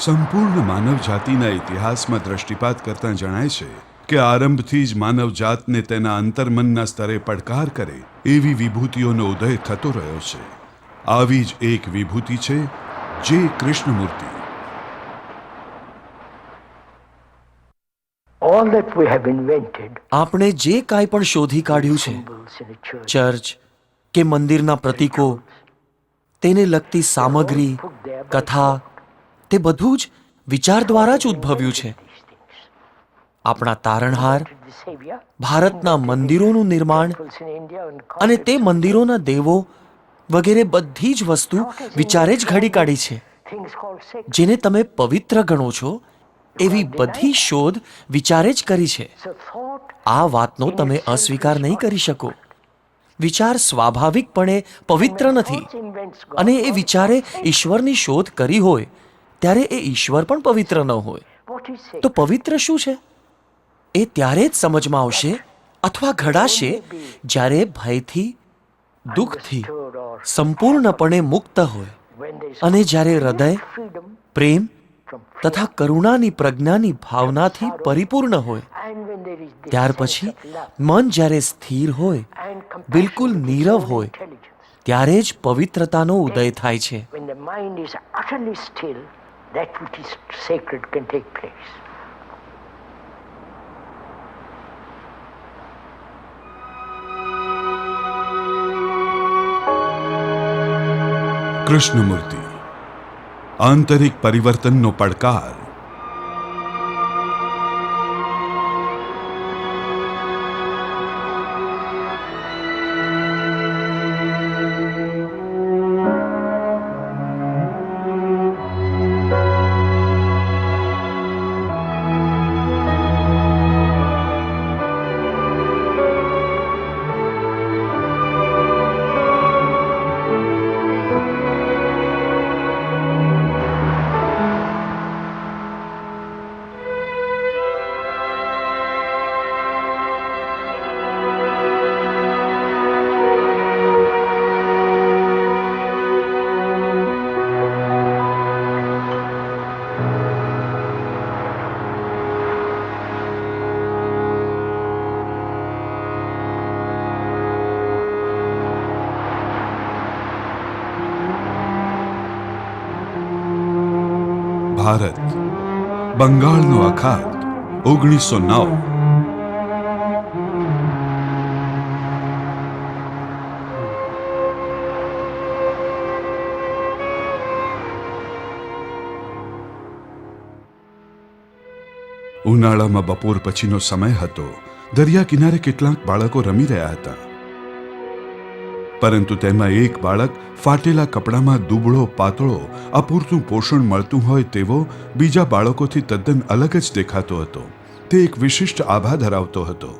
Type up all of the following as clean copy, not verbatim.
સંપૂર્ણ માનવ જાતિના ઇતિહાસમાં દ્રષ્ટિપાત કરતાં જણાય છે કે આરંભથી જ માનવ જાતને તેના અંતર્મનના સ્તરે પડકાર કરે એવી વિભૂતિઓનો ઉદય થતો રહ્યો છે. આવી જ એક વિભૂતિ છે જે કૃષ્ણમૂર્તિ. આપણે જે કાંઈ પણ શોધી કાઢ્યું છે, ચર્ચ કે મંદિરના પ્રતીકો, તેને લગતી સામગ્રી, કથા, તે બધું જ વિચાર દ્વારા જ ઉદ્ભવ્યું છે. આપણા તારણહાર, ભારતના મંદિરોનું નિર્માણ અને તે મંદિરોના દેવો વગેરે બધી જ વસ્તુ વિચારે જ ઘડી કાઢી છે. જેને તમે પવિત્ર ગણો છો એવી બધી શોધ વિચારે જ કરી છે. આ વાતનો તમે અસ્વીકાર નહીં કરી શકો. વિચાર સ્વાભાવિકપણે પવિત્ર નથી, અને એ વિચારે ઈશ્વરની શોધ કરી હોય ત્યારે એ ઈશ્વર પણ પવિત્ર ન હોય. તો પવિત્ર શું છે એ ત્યારે જ સમજમાં આવશે અથવા ઘડાશે જ્યારે ભયથી, દુઃખથી સંપૂર્ણપણે મુક્ત હોય, અને જ્યારે હૃદય પ્રેમ તથા કરુણાની પ્રજ્ઞાની ભાવનાથી પરિપૂર્ણ હોય. ત્યાર પછી મન જ્યારે સ્થિર હોય, બિલકુલ નીરવ હોય, ત્યારે જ પવિત્રતાનો ઉદય થાય છે. કૃષ્ણમૂર્તિ, આંતરિક પરિવર્તનનો પડકાર. ભારત, બંગાળનો અખાત, 1909. ઉનાળામાં બપોર પછીનો સમય હતો. દરિયા કિનારે કેટલાક બાળકો રમી રહ્યા હતા, પરંતુ તેમાં એક બાળક ફાટેલા કપડામાં દુબળો, પાતળો, અપૂરતું પોષણ મળતું હોય તેવો બીજા બાળકોથી તદ્દન અલગ જ દેખાતો હતો. તે એક વિશિષ્ટ આભા ધરાવતો હતો.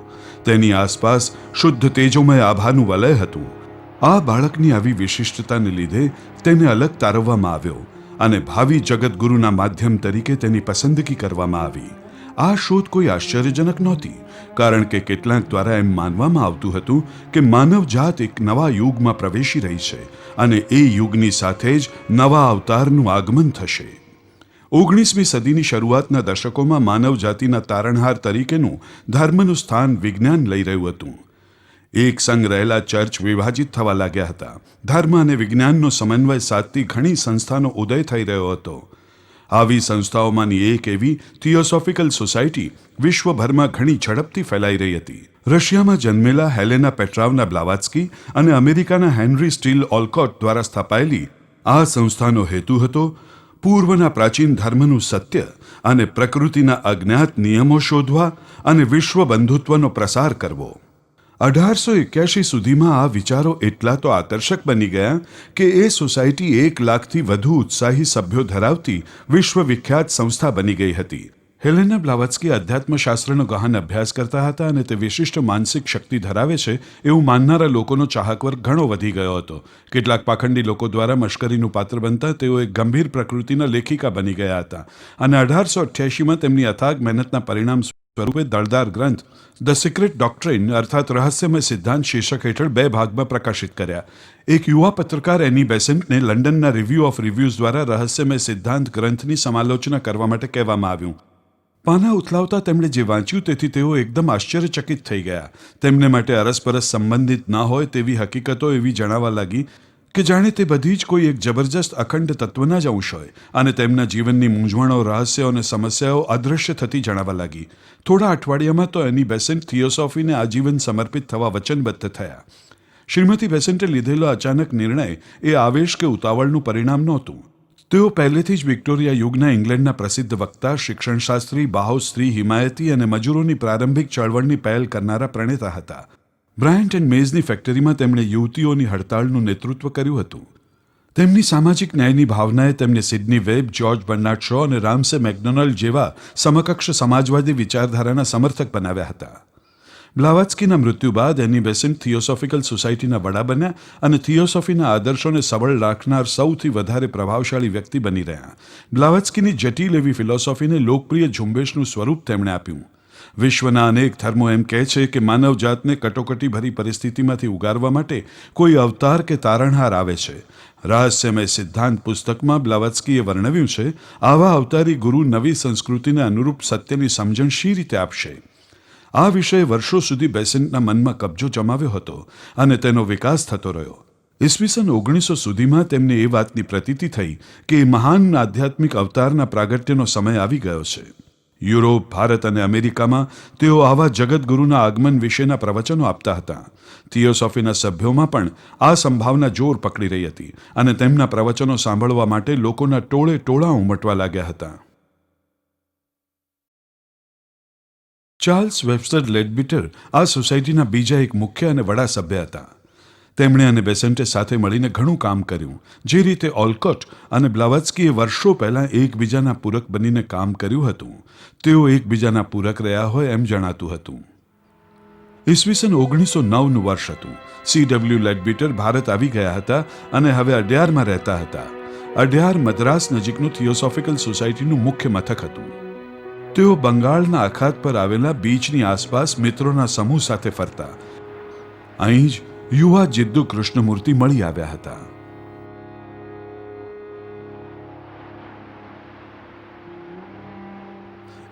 તેની આસપાસ શુદ્ધ તેજોમય આભાનું વલય હતું. આ બાળકની આવી વિશિષ્ટતાને લીધે તેને અલગ તારવવામાં આવ્યો અને ભાવિ જગતગુરુના માધ્યમ તરીકે તેની પસંદગી કરવામાં આવી. આ શોધ કોઈ આશ્ચર્યજનક નહોતી, કારણ કે કેટલાક દ્વારા એમ માનવામાં આવતું હતું કે માનવજાત એક નવા યુગમાં પ્રવેશી રહી છે અને એ યુગની સાથે જ નવા અવતારનું આગમન થશે. 19મી સદીની શરૂઆતના દશકોમાં માનવજાતિના તારણહાર તરીકેનું ધર્મનું સ્થાન વિજ્ઞાન લઈ રહ્યું હતું. એક સંગ રહેલા ચર્ચ વિભાજિત થવા લાગ્યા હતા. ધર્મ અને વિજ્ઞાનનો સમન્વય સાધતી ઘણી સંસ્થાનો ઉદય થઈ રહ્યો હતો. આવી સંસ્થાઓમાંની એક એવી થિયોસોફિકલ સોસાયટી વિશ્વભરમાં ઘણી ઝડપથી ફેલાઈ રહી હતી. રશિયામાં જન્મેલા હેલેના પેટ્રાવના બ્લાવાત્સ્કી અને અમેરિકાના હેનરી સ્ટીલ ઓલકોટ દ્વારા સ્થાપાયેલી આ સંસ્થાનો હેતુ હતો પૂર્વના પ્રાચીન ધર્મનું સત્ય અને પ્રકૃતિના અજ્ઞાત નિયમો શોધવા અને વિશ્વ બંધુત્વનો પ્રસાર કરવો. 1881 સુધીમાં આ વિચારો એટલા તો આકર્ષક બની ગયા કે એ સોસાયટી 1 લાખથી વધુ ઉત્સાહી સભ્યો ધરાવતી વિશ્વવિખ્યાત સંસ્થા બની ગઈ હતી. હેલેના બ્લાવાત્સ્કી અધ્યાત્મશાસ્ત્રનો ગહન અભ્યાસ કરતા હતા અને તે વિશિષ્ટ માનસિક શક્તિ ધરાવે છે એવું માનનારા લોકોનો ચાહક વર્ગ ઘણો વધી ગયો હતો. કેટલાક પાખંડી લોકો દ્વારા મશ્કરીનું પાત્ર બનતા તેઓ એક ગંભીર પ્રકૃતિના લેખિકા બની ગયા હતા અને 1888માં તેમની અથાગ મહેનતના પરિણામ સ્વરૂપે દળદાર ગ્રંથ ધ સિક્રેટ ડોક્ટ્રિન અર્થાત રહસ્યમય સિદ્ધાંત શીર્ષક હેઠળ 2 ભાગમાં પ્રકાશિત કર્યા. એક યુવા પત્રકાર એની બેસેન્ટને લંડનના રિવ્યૂ ઓફ રિવ્યૂઝ દ્વારા રહસ્યમય સિદ્ધાંત ગ્રંથની સમાલોચના કરવા માટે કહેવામાં આવ્યું. પાના ઉથલાવતા તેમણે જે વાંચ્યું તેથી તેઓ એકદમ આશ્ચર્યચકિત થઈ ગયા. તેમને માટે અરસપરસ સંબંધિત ન હોય તેવી હકીકતો એવી જણાવા લાગી કે જાણે તે બધી જ કોઈ એક જબરજસ્ત અખંડ તત્વના જ અંશ હોય, અને તેમના જીવનની મૂંઝવણો, રહસ્યો અને સમસ્યાઓ અદૃશ્ય થતી જણાવા લાગી. થોડા અઠવાડિયામાં તો એની બેસેન્ટ થિયોસોફીને આજીવન સમર્પિત થવા વચનબદ્ધ થયા. શ્રીમતી બેસેન્ટે લીધેલો અચાનક નિર્ણય એ આવેશ કે ઉતાવળનું પરિણામ નહોતું. તેઓ પહેલેથી જ વિક્ટોરિયા યુગના ઇંગ્લેન્ડના પ્રસિદ્ધ વક્તા, શિક્ષણશાસ્ત્રી, બાહુ સ્ત્રી હિમાયતી અને મજૂરોની પ્રારંભિક ચળવળની પહેલ કરનારા પ્રણેતા હતા. બ્રાયન્ટ એન્ડ મેઝની ફેક્ટરીમાં તેમણે યુવતીઓની હડતાળનું નેતૃત્વ કર્યું હતું. તેમની સામાજિક ન્યાયની ભાવનાએ તેમને Sydney web, George Bernard show અને રામસે મેકડોનાલ્ડ જેવા સમકક્ષ સમાજવાદી વિચારધારાના સમર્થક બનાવ્યા હતા. બ્લાવાત્સ્કીના મૃત્યુ બાદ એની બેસેન્ટ થિયોસોફિકલ સોસાયટીના વડા બન્યા અને થિયોસોફીના આદર્શોને સબળ રાખનાર સૌથી વધારે પ્રભાવશાળી વ્યક્તિ બની રહ્યા. બ્લાવાત્સ્કીની જટિલ એવી ફિલોસોફીને લોકપ્રિય ઝુંબેશનું સ્વરૂપ તેમણે આપ્યું. વિશ્વના અનેક ધર્મો એમ કહે છે કે માનવજાતને કટોકટીભરી પરિસ્થિતિમાંથી ઉગારવા માટે કોઈ અવતાર કે તારણહાર આવે છે. રહસ્યમય સિદ્ધાંત પુસ્તકમાં બ્લાવાત્સ્કીએ વર્ણવ્યું છે, આવા અવતારી ગુરુ નવી સંસ્કૃતિને અનુરૂપ સત્યની સમજણ શી રીતે આપશે. આ વિષયે વર્ષો સુધી બેસેન્ટના મનમાં કબજો જમાવ્યો હતો અને તેનો વિકાસ થતો રહ્યો. ઈસવીસન 1900 સુધીમાં તેમને એ વાતની પ્રતીતિ થઈ કે મહાન આધ્યાત્મિક અવતારના પ્રાગટ્યનો સમય આવી ગયો છે. યુરોપ, ભારત અને અમેરિકામાં તેઓ આવા જગતગુરુના આગમન વિશેના પ્રવચનો આપતા હતા. થિયોસોફીના સભ્યોમાં પણ આ સંભાવના જોર પકડી રહી હતી અને તેમના પ્રવચનો સાંભળવા માટે લોકોના ટોળે ટોળા ઉમટવા લાગ્યા હતા. ચાર્લ્સ વેબસ્ટર લેડબિટર આ સોસાયટીના બીજા એક મુખ્ય અને વડા સભ્ય હતા. તેમણે અને બેસેન્ટે સાથે મળીને ઘણું કામ કર્યું. જે રીતે ઓલકોટ અને બ્લાવાત્સ્કીએ વર્ષો પહેલાં એકબીજાના પૂરક બનીને કામ કર્યું હતું, તેઓ એકબીજાના પૂરક રહ્યા હોય એમ જણાતું હતું. ઈસવીસન 1909નું વર્ષ હતું. C.W. લેડબિટર ભારત આવી ગયા હતા અને હવે અડયારમાં રહેતા હતા. અડયાર મદ્રાસ નજીકનું થિયોસોફિકલ સોસાયટીનું મુખ્ય મથક હતું. તેઓ બંગાળના અખાત પર આવેલા બીચની આસપાસ મિત્રોના સમૂહ સાથે ફરતા. અહીં જ યુવા જિદ્દુ કૃષ્ણમૂર્તિ મળી આવ્યા હતા.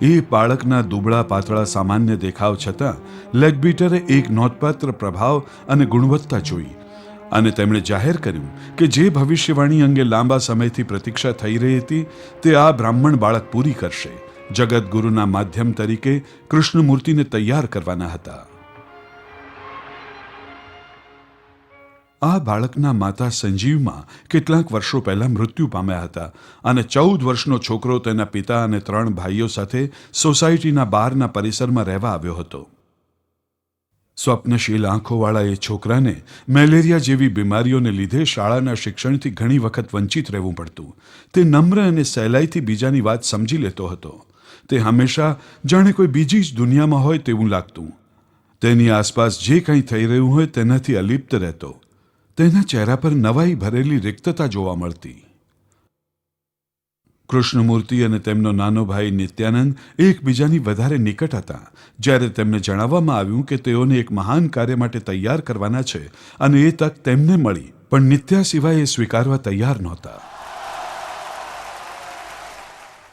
એ બાળકના દુબળા પાતળા સામાન્ય દેખાવ છતાં લેડબિટરે એક નોંધપાત્ર પ્રભાવ અને ગુણવત્તા જોઈ અને તેમણે જાહેર કર્યું કે જે ભવિષ્યવાણી અંગે લાંબા સમયથી પ્રતીક્ષા થઈ રહી હતી તે આ બ્રાહ્મણ બાળક પૂરી કરશે. જગતગુરુના માધ્યમ તરીકે કૃષ્ણમૂર્તિને તૈયાર કરવાના હતા. આ બાળકના માતા સંજીવમાં કેટલાક વર્ષો પહેલા મૃત્યુ પામ્યા હતા અને 14 વર્ષનો છોકરો તેના પિતા અને 3 ભાઈઓ સાથે સોસાયટીના બહારના પરિસરમાં રહેવા આવ્યો હતો. સ્વપ્નશીલ આંખોવાળા એ છોકરાને મેલેરિયા જેવી બીમારીઓને લીધે શાળાના શિક્ષણથી ઘણી વખત વંચિત રહેવું પડતું. તે નમ્ર અને સહેલાઈથી બીજાની વાત સમજી લેતો હતો. તે હંમેશા જાણે કોઈ બીજી જ દુનિયામાં હોય તેવું લાગતું. તેની આસપાસ જે કંઈ થઈ રહ્યું હોય તેનાથી અલિપ્ત રહેતો. તેના ચહેરા પર નવાઈ ભરેલી રિક્તતા જોવા મળતી. કૃષ્ણમૂર્તિ અને તેમનો નાનો ભાઈ નિત્યાનંદ એકબીજાની વધારે નિકટ હતા. જ્યારે તેમને જણાવવામાં આવ્યું કે તેઓને એક મહાન કાર્ય માટે તૈયાર કરવાના છે અને એ તક તેમને મળી, પણ નિત્યા સિવાય એ સ્વીકારવા તૈયાર નહોતા.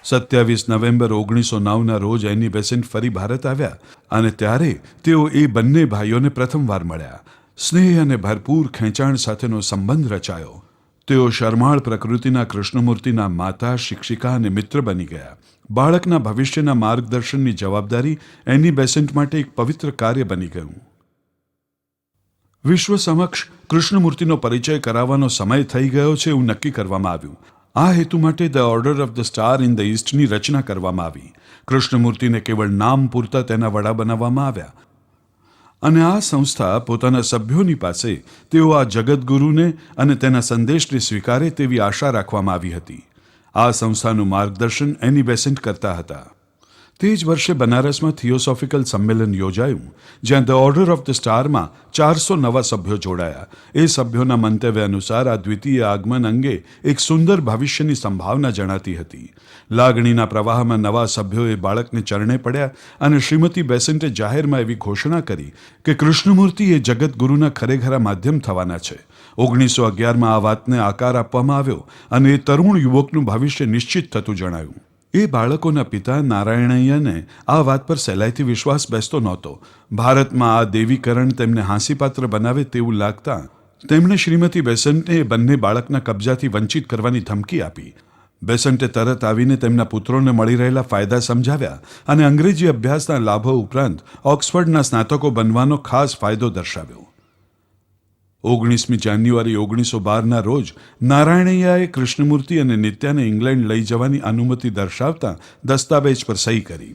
27 નવેમ્બર 1909ના રોજ એની બેસેન્ટ ફરી ભારત આવ્યા અને ત્યારે તેઓ એ બંને ભાઈઓને પ્રથમવાર મળ્યા. સ્નેહ અને ભરપૂર ખેંચાણ સાથેનો સંબંધ રચાયો. તેઓ શરમાળ પ્રકૃતિના કૃષ્ણમૂર્તિના માતા, શિક્ષિકા અને મિત્ર બની ગયા. બાળકના ભવિષ્યના માર્ગદર્શનની જવાબદારી એની બેસેન્ટ માટે એક પવિત્ર કાર્ય બની ગયું. વિશ્વ સમક્ષ કૃષ્ણમૂર્તિનો પરિચય કરાવવાનો સમય થઈ ગયો છે એવું નક્કી કરવામાં આવ્યું. આ હેતુ માટે the order of the star in the ઈસ્ટની રચના કરવામાં આવી. કૃષ્ણમૂર્તિને કેવળ નામ પૂરતા તેના વડા બનાવવામાં આવ્યા અને આ સંસ્થા પોતાના સભ્યોની પાસે તેઓ આ જગતગુરુને અને તેના સંદેશને સ્વીકારે તેવી આશા રાખવામાં આવી હતી. આ સંસ્થાનું માર્ગદર્શન એની બેસેન્ટ કરતા હતા. તે જ વર્ષે બનારસમાં થિયોસોફિકલ સંમેલન યોજાયું, જ્યાં ધ ઓર્ડર ઓફ ધ સ્ટારમાં 400 નવા સભ્યો જોડાયા. એ સભ્યોના મંતવ્ય અનુસાર આ દ્વિતીય આગમન અંગે એક સુંદર ભવિષ્યની સંભાવના જણાતી હતી. લાગણીના પ્રવાહમાં નવા સભ્યોએ બાળકને ચરણે પડ્યા અને શ્રીમતી બેસેન્ટે જાહેરમાં એવી ઘોષણા કરી કે કૃષ્ણમૂર્તિ એ જગતગુરુના ખરેખરા માધ્યમ થવાના છે. 1911માં આ વાતને આકાર આપવામાં આવ્યો અને એ તરુણ યુવકનું ભવિષ્ય નિશ્ચિત થતું જણાયું. એ બાળકોના પિતા નારાયણૈયાને આ વાત પર સહેલાઈથી વિશ્વાસ બેસતો નહોતો. ભારતમાં આ દેવીકરણ તેમને હાંસીપાત્ર બનાવે તેવું લાગતા તેમણે શ્રીમતી બેસન્ટને એ બંને બાળકના કબજાથી વંચિત કરવાની ધમકી આપી. બેસન્ટે તરત આવીને તેમના પુત્રોને મળી રહેલા ફાયદા સમજાવ્યા અને અંગ્રેજી અભ્યાસના લાભો ઉપરાંત ઓક્સફર્ડના સ્નાતકો બનવાનો ખાસ ફાયદો દર્શાવ્યો. 19મી જાન્યુઆરી 1912ના રોજ નારાયણૈયાએ કૃષ્ણમૂર્તિ અને નિત્યાને ઇંગ્લેન્ડ લઈ જવાની અનુમતિ દર્શાવતા દસ્તાવેજ પર સહી કરી.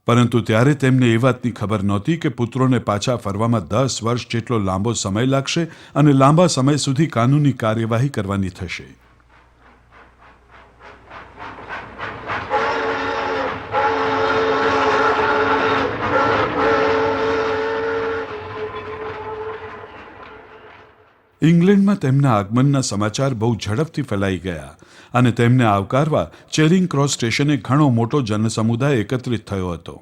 પરંતુ ત્યારે તેમને એ વાતની ખબર નહોતી કે પુત્રોને પાછા ફરવામાં 10 વર્ષ જેટલો લાંબો સમય લાગશે અને લાંબા સમય સુધી કાનૂની કાર્યવાહી કરવાની થશે. ઇંગ્લેન્ડમાં તેમના આગમનના સમાચાર બહુ ઝડપથી ફેલાઈ ગયા અને તેમને આવકારવા ચેરિંગ ક્રોસ સ્ટેશને ઘણો મોટો જનસમુદાય એકત્રિત થયો હતો.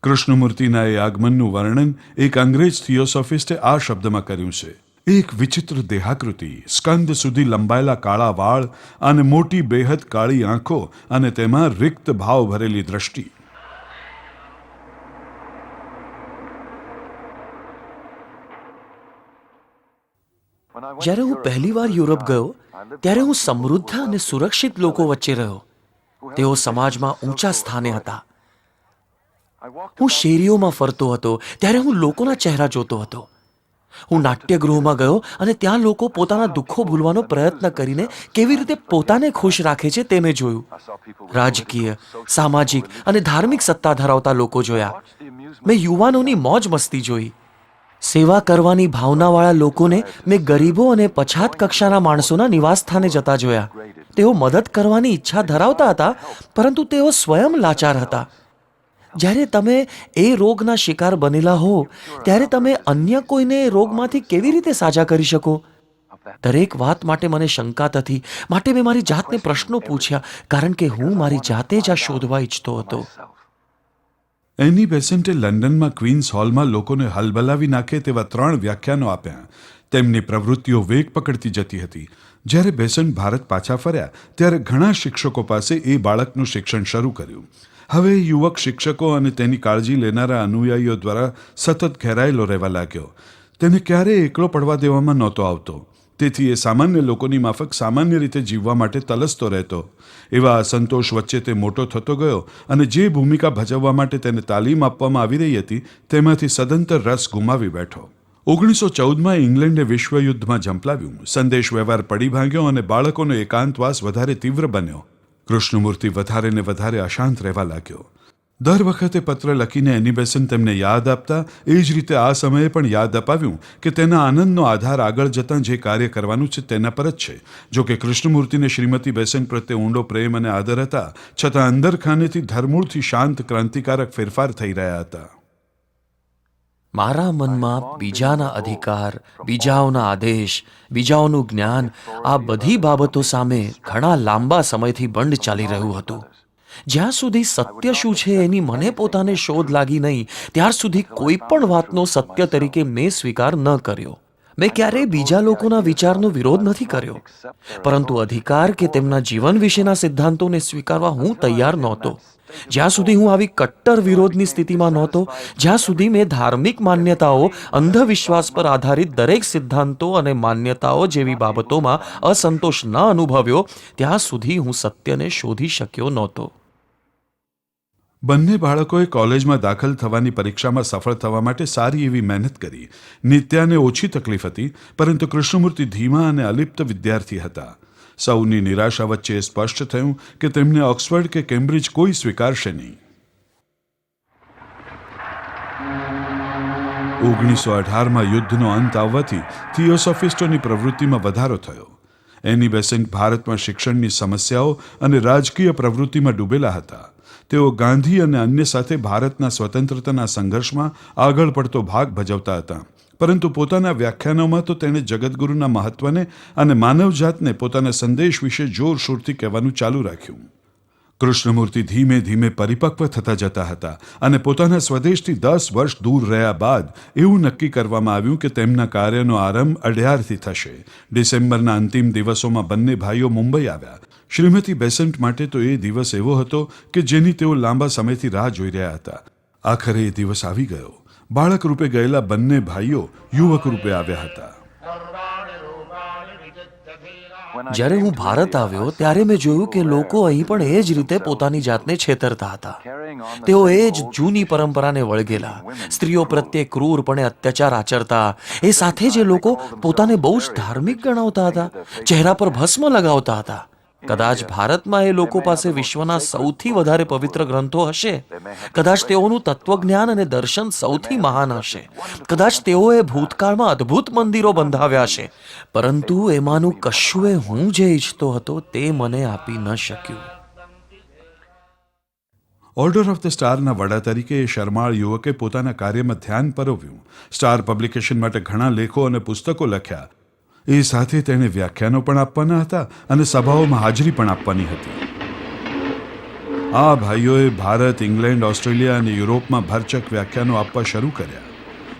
કૃષ્ણમૂર્તિના એ આગમનનું વર્ણન એક અંગ્રેજ થિયોસોફિસ્ટે આ શબ્દમાં કર્યું છે: એક વિચિત્ર દેહાકૃતિ, સ્કંદ સુધી લંબાયેલા કાળા વાળ અને મોટી બેહદ કાળી આંખો અને તેમાં રિક્ત ભાવ ભરેલી દ્રષ્ટિ. જ્યારે હું પહેલી વાર યુરોપ ગયો ત્યારે હું સમૃદ્ધ અને સુરક્ષિત લોકો વચ્ચે રહ્યો. તેઓ સમાજમાં ઊંચા સ્થાને હતા. હું શેરીઓમાં ફરતો હતો ત્યારે હું લોકોના ચહેરા જોતો હતો. હું નાટ્યગૃહમાં ગયો અને ત્યાં લોકો પોતાના દુઃખો ભૂલવાનો પ્રયત્ન કરીને કેવી રીતે પોતાને ખુશ રાખે છે તે મેં જોયું. રાજકીય, સામાજિક અને ધાર્મિક સત્તા ધરાવતા લોકો જોયા. મેં યુવાનોની મોજ મસ્તી જોઈ. સેવા કરવાની ભાવનાવાળા લોકોને મેં ગરીબો અને પછાત કક્ષાના માણસોના નિવાસસ્થાને જતા જોયા. તેઓ મદદ કરવાની ઈચ્છા ધરાવતા હતા, પરંતુ તેઓ સ્વયં લાચાર હતા. જ્યારે તમે એ રોગના શિકાર બનેલા હો ત્યારે તમે અન્ય કોઈને એ રોગમાંથી કેવી રીતે સાજા કરી શકો? દરેક વાત માટે મને શંકા થતી, માટે મેં મારી જાતને પ્રશ્નો પૂછ્યા, કારણ કે હું મારી જાતે જ આ શોધવા ઈચ્છતો હતો. એની બેસેન્ટે લંડનમાં ક્વીન્સ હોલમાં લોકોને હલબલાવી નાખે તેવા 3 વ્યાખ્યાનો આપ્યા. તેમની પ્રવૃત્તિઓ વેગ પકડતી જતી હતી. જ્યારે બેસન્ટ ભારત પાછા ફર્યા ત્યારે ઘણા શિક્ષકો પાસે એ બાળકનું શિક્ષણ શરૂ કર્યું. હવે યુવક શિક્ષકો અને તેની કાળજી લેનારા અનુયાયીઓ દ્વારા સતત ઘેરાયેલો રહેવા લાગ્યો. તેને ક્યારેય એકલો પડવા દેવામાં નહોતો આવતો. તેથી એ સામાન્ય લોકોની માફક સામાન્ય રીતે જીવવા માટે તલસતો રહેતો. એવા અસંતોષ વચ્ચે તે મોટો થતો ગયો અને જે ભૂમિકા ભજવવા માટે તેને તાલીમ આપવામાં આવી રહી હતી તેમાંથી સદંતર રસ ગુમાવી બેઠો. 1914માં ઇંગ્લેન્ડે વિશ્વયુદ્ધમાં ઝંપલાવ્યું. સંદેશ વ્યવહાર પડી ભાંગ્યો અને બાળકોનો એકાંતવાસ વધારે તીવ્ર બન્યો. કૃષ્ણમૂર્તિ વધારે ને વધારે અશાંત રહેવા લાગ્યો. દર વખતે પત્ર લખીને એની બેસન્ટ તેમને યાદ આપતા એ જ રીતે આ સમયે પણ યાદ અપાવ્યું કે તેના આનંદનો આધાર આગળ જતાં જે કાર્ય કરવાનું છે તેના પર જ છે. જો કે કૃષ્ણમૂર્તિને શ્રીમતી બેસન્ટ પ્રત્યે ઊંડો પ્રેમ અને આદર હતા, છતાં અંદરખાનેથી ધરમૂળથી શાંત ક્રાંતિકારક ફેરફાર થઈ રહ્યા હતા. મારા મનમાં બીજાના અધિકાર, બીજાઓના આદેશ, બીજાઓનું જ્ઞાન, આ બધી બાબતો સામે ઘણા લાંબા સમયથી બંડ ચાલી રહ્યું હતું. જ્યાં સુધી સત્ય શું છે એની મને પોતાને શોધ લાગી નહીં, ત્યાર સુધી કોઈ પણ વાતનો સત્ય તરીકે મેં સ્વીકાર ન કર્યો. મેં ક્યારેય બીજા લોકોના વિચારનો વિરોધ નથી કર્યો, પરંતુ અધિકાર કે તેમના જીવન વિશેના સિદ્ધાંતોને સ્વીકારવા હું તૈયાર નહોતો. જ્યાં સુધી હું આવી કટ્ટર વિરોધની સ્થિતિમાં નહોતો, જ્યાં સુધી મેં ધાર્મિક માન્યતાઓ, અંધવિશ્વાસ પર આધારિત દરેક સિદ્ધાંતો અને માન્યતાઓ જેવી બાબતોમાં અસંતોષ ન અનુભવ્યો, ત્યાં સુધી હું સત્યને શોધી શક્યો નહોતો. બંને બાળકોએ કોલેજમાં દાખલ થવાની પરીક્ષામાં સફળ થવા માટે સારી એવી મહેનત કરી. નિત્યાને ઓછી તકલીફ હતી, પરંતુ કૃષ્ણમૂર્તિ ધીમા અને અલિપ્ત વિદ્યાર્થી હતા. સૌની નિરાશા વચ્ચે સ્પષ્ટ થયું કે તેમને ઓક્સફર્ડ કે કેમ્બ્રિજ કોઈ સ્વીકારશે નહીં. 1918માં યુદ્ધનો અંત આવવાથી થિયોસોફિસ્ટોની પ્રવૃત્તિમાં વધારો થયો. એની બેસન્ટ ભારતમાં શિક્ષણની સમસ્યાઓ અને રાજકીય પ્રવૃત્તિમાં ડૂબેલા હતા. તેઓ ગાંધી અને અન્ય સાથે ભારતના સ્વતંત્રતાના સંઘર્ષમાં આગળ પડતો ભાગ ભજવતા હતા, પરંતુ પોતાના વ્યાખ્યાનોમાં તો તેણે જગતગુરુના મહત્વને અને માનવજાતને પોતાના સંદેશ વિશે જોરશોરથી કહેવાનું ચાલુ રાખ્યું. કૃષ્ણમૂર્તિ ધીમે ધીમે પરિપક્વ થતા જતા હતા અને પોતાના સ્વદેશથી 10 વર્ષ દૂર રહ્યા બાદ એવું નક્કી કરવામાં આવ્યું કે તેમના કાર્યનો આરંભ અડયારથી થશે. ડિસેમ્બરના અંતિમ દિવસોમાં બંને ભાઈઓ મુંબઈ આવ્યા. શ્રીમતી બેસન્ટ માટે તો એ દિવસ એવો હતો કે જેની તેઓ લાંબા સમયથી રાહ જોઈ રહ્યા હતા. આખરે એ દિવસ આવી ગયો. બાળક રૂપે ગયેલા બંને ભાઈઓ યુવક રૂપે આવ્યા હતા. જ્યારે હું ભારત આવ્યો ત્યારે મેં જોયું કે લોકો અહીં પણ એ જ રીતે પોતાની જાતને છેતરતા હતા. તેઓ એ જ જૂની પરંપરાને વળગેલા, સ્ત્રીઓ પ્રત્યે ક્રૂરપણે અત્યાચાર આચરતા. એ સાથે જ એ લોકો પોતાને બહુ જ ધાર્મિક ગણાવતા હતા, ચહેરા પર ભસ્મ લગાવતા હતા. કદાચ ભારતમાં એ લોકો પાસે વિશ્વના સૌથી વધારે પવિત્ર ગ્રંથો હશે. કદાચ તેઓનું તત્વજ્ઞાન અને દર્શન સૌથી મહાન હશે. કદાચ તેઓએ ભૂતકાળમાં અદ્ભુત મંદિરો બંધાવ્યા છે, પરંતુ એમાંનું કશુંએ હું જે ઈચ્છતો હતો તે મને આપી ન શક્યું. ઓર્ડર ઓફ ધ સ્ટારના વડા તરીકે એ શરમાળ યુવકે પોતાના કાર્યમાં ધ્યાન પરોવ્યું. સ્ટાર પબ્લિકેશન માટે ઘણા લેખો અને પુસ્તકો લખ્યા. એ સાથે તેણે વ્યાખ્યાનો પણ આપવાના હતા અને સભાઓમાં હાજરી પણ આપવાની હતી. આ ભાઈઓએ ભારત, ઇંગ્લેન્ડ, ઓસ્ટ્રેલિયા અને યુરોપમાં ભરચક વ્યાખ્યાનો આપવા શરૂ કર્યા.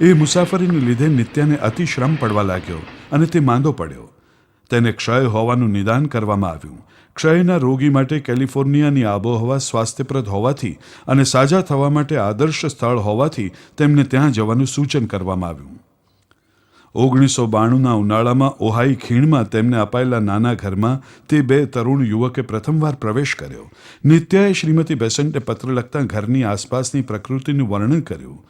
એ મુસાફરીને લીધે નિત્યાને અતિશ્રમ પડવા લાગ્યો અને તે માંદો પડ્યો. તેને ક્ષય હોવાનું નિદાન કરવામાં આવ્યું. ક્ષયના રોગી માટે કેલિફોર્નિયાની આબોહવા સ્વાસ્થ્યપ્રદ હોવાથી અને સાજા થવા માટે આદર્શ સ્થળ હોવાથી તેમને ત્યાં જવાનું સૂચન કરવામાં આવ્યું. 1992ના ઉનાળામાં ઓહાઈ ખીણમાં તેમને અપાયેલા નાના ઘરમાં તે બે તરુણ યુવકે પ્રથમવાર પ્રવેશ કર્યો. નિત્યાએ શ્રીમતી બેસન્ટને પત્ર લખતા ઘરની આસપાસની પ્રકૃતિનું વર્ણન કર્યું.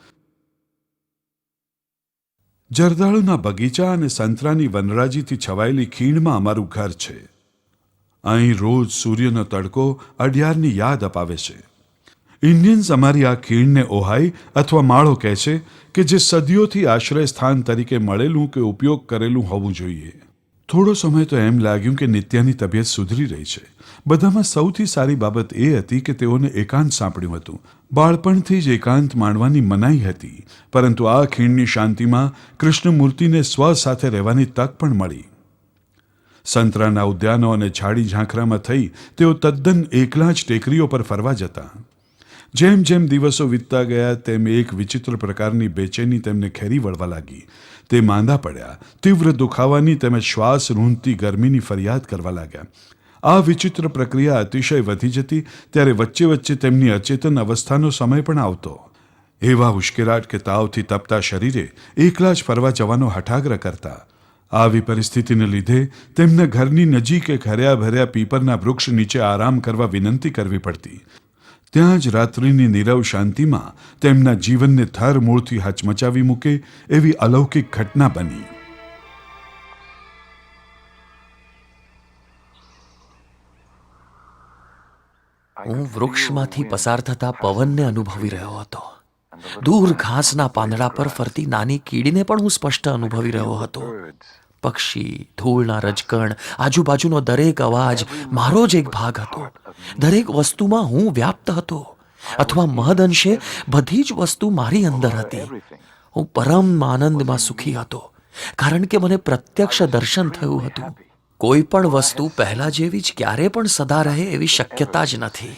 જરદાળુના બગીચા અને સંતરાની વનરાજીથી છવાયેલી ખીણમાં અમારું ઘર છે. અહીં રોજ સૂર્યનો તડકો અડિયારની યાદ અપાવે છે. ઇન્ડિયન્સ અમારી આ ખીણને ઓહાઈ અથવા માળો કહે છે કે જે સદીઓથી આશ્રય સ્થાન તરીકે મળેલું કે ઉપયોગ કરેલું હોવું જોઈએ. થોડો સમય તો એમ લાગ્યું કે નિત્યાની તબિયત સુધરી રહી છે. બધામાં સૌથી સારી બાબત એ હતી કે તેઓને એકાંત સાંપડ્યું હતું. બાળપણથી જ એકાંત માણવાની મનાઈ હતી, પરંતુ આ ખીણની શાંતિમાં કૃષ્ણમૂર્તિને સ્વ સાથે રહેવાની તક પણ મળી. સંતરાના ઉદ્યાનો અને ઝાડી ઝાંખરામાં થઈ તેઓ તદ્દન એકલા જ ટેકરીઓ પર ફરવા જતા. જેમ જેમ દિવસો વીતતા ગયા તેમ એક વિચિત્ર પ્રકારની બેચેની તેમને ઘેરી વળવા લાગી. તે માંદા પડ્યા. તીવ્ર દુખાવાની તેમજ શ્વાસ રૂંધતી ગરમીની ફરિયાદ કરવા લાગ્યા. આ વિચિત્ર પ્રક્રિયા અતિશય વધી જતી ત્યારે વચ્ચે વચ્ચે તેમની અચેતન અવસ્થાનો સમય પણ આવતો. એવા ઉશ્કેરાટ કે તાવથી તપતા શરીરે એકલા જ ફરવા જવાનો હઠાગ્રહ કરતા. આવી પરિસ્થિતિને લીધે તેમને ઘરની નજીક એક હર્યા ભર્યા પીપરના વૃક્ષ નીચે આરામ કરવા વિનંતી કરવી પડતી. ત્યાં જ રાત્રિની નીરવ શાંતિમાં તેમના જીવનને થર મૂળથી હચમચાવી મૂકે એવી અલૌકિક ઘટના બની. હું વૃક્ષમાંથી પસાર થતા પવનને અનુભવી રહ્યો હતો. દૂર ઘાસના પાંદડા પર ફરતી નાની કીડીને પણ હું સ્પષ્ટ અનુભવી રહ્યો હતો. પક્ષી, ધૂળના રજકણ, આજુબાજુનો દરેક અવાજ મારો જ એક ભાગ હતો. દરેક વસ્તુમાં હું વ્યાપ્ત હતો, અથવા મહદઅંશે બધી જ વસ્તુ મારી અંદર હતી. હું પરમ આનંદમાં સુખી હતો, કારણ કે મને પ્રત્યક્ષ દર્શન થયું હતું. કોઈ પણ વસ્તુ પહેલા જેવી જ ક્યારે પણ સદા રહે એવી શક્યતા જ નથી.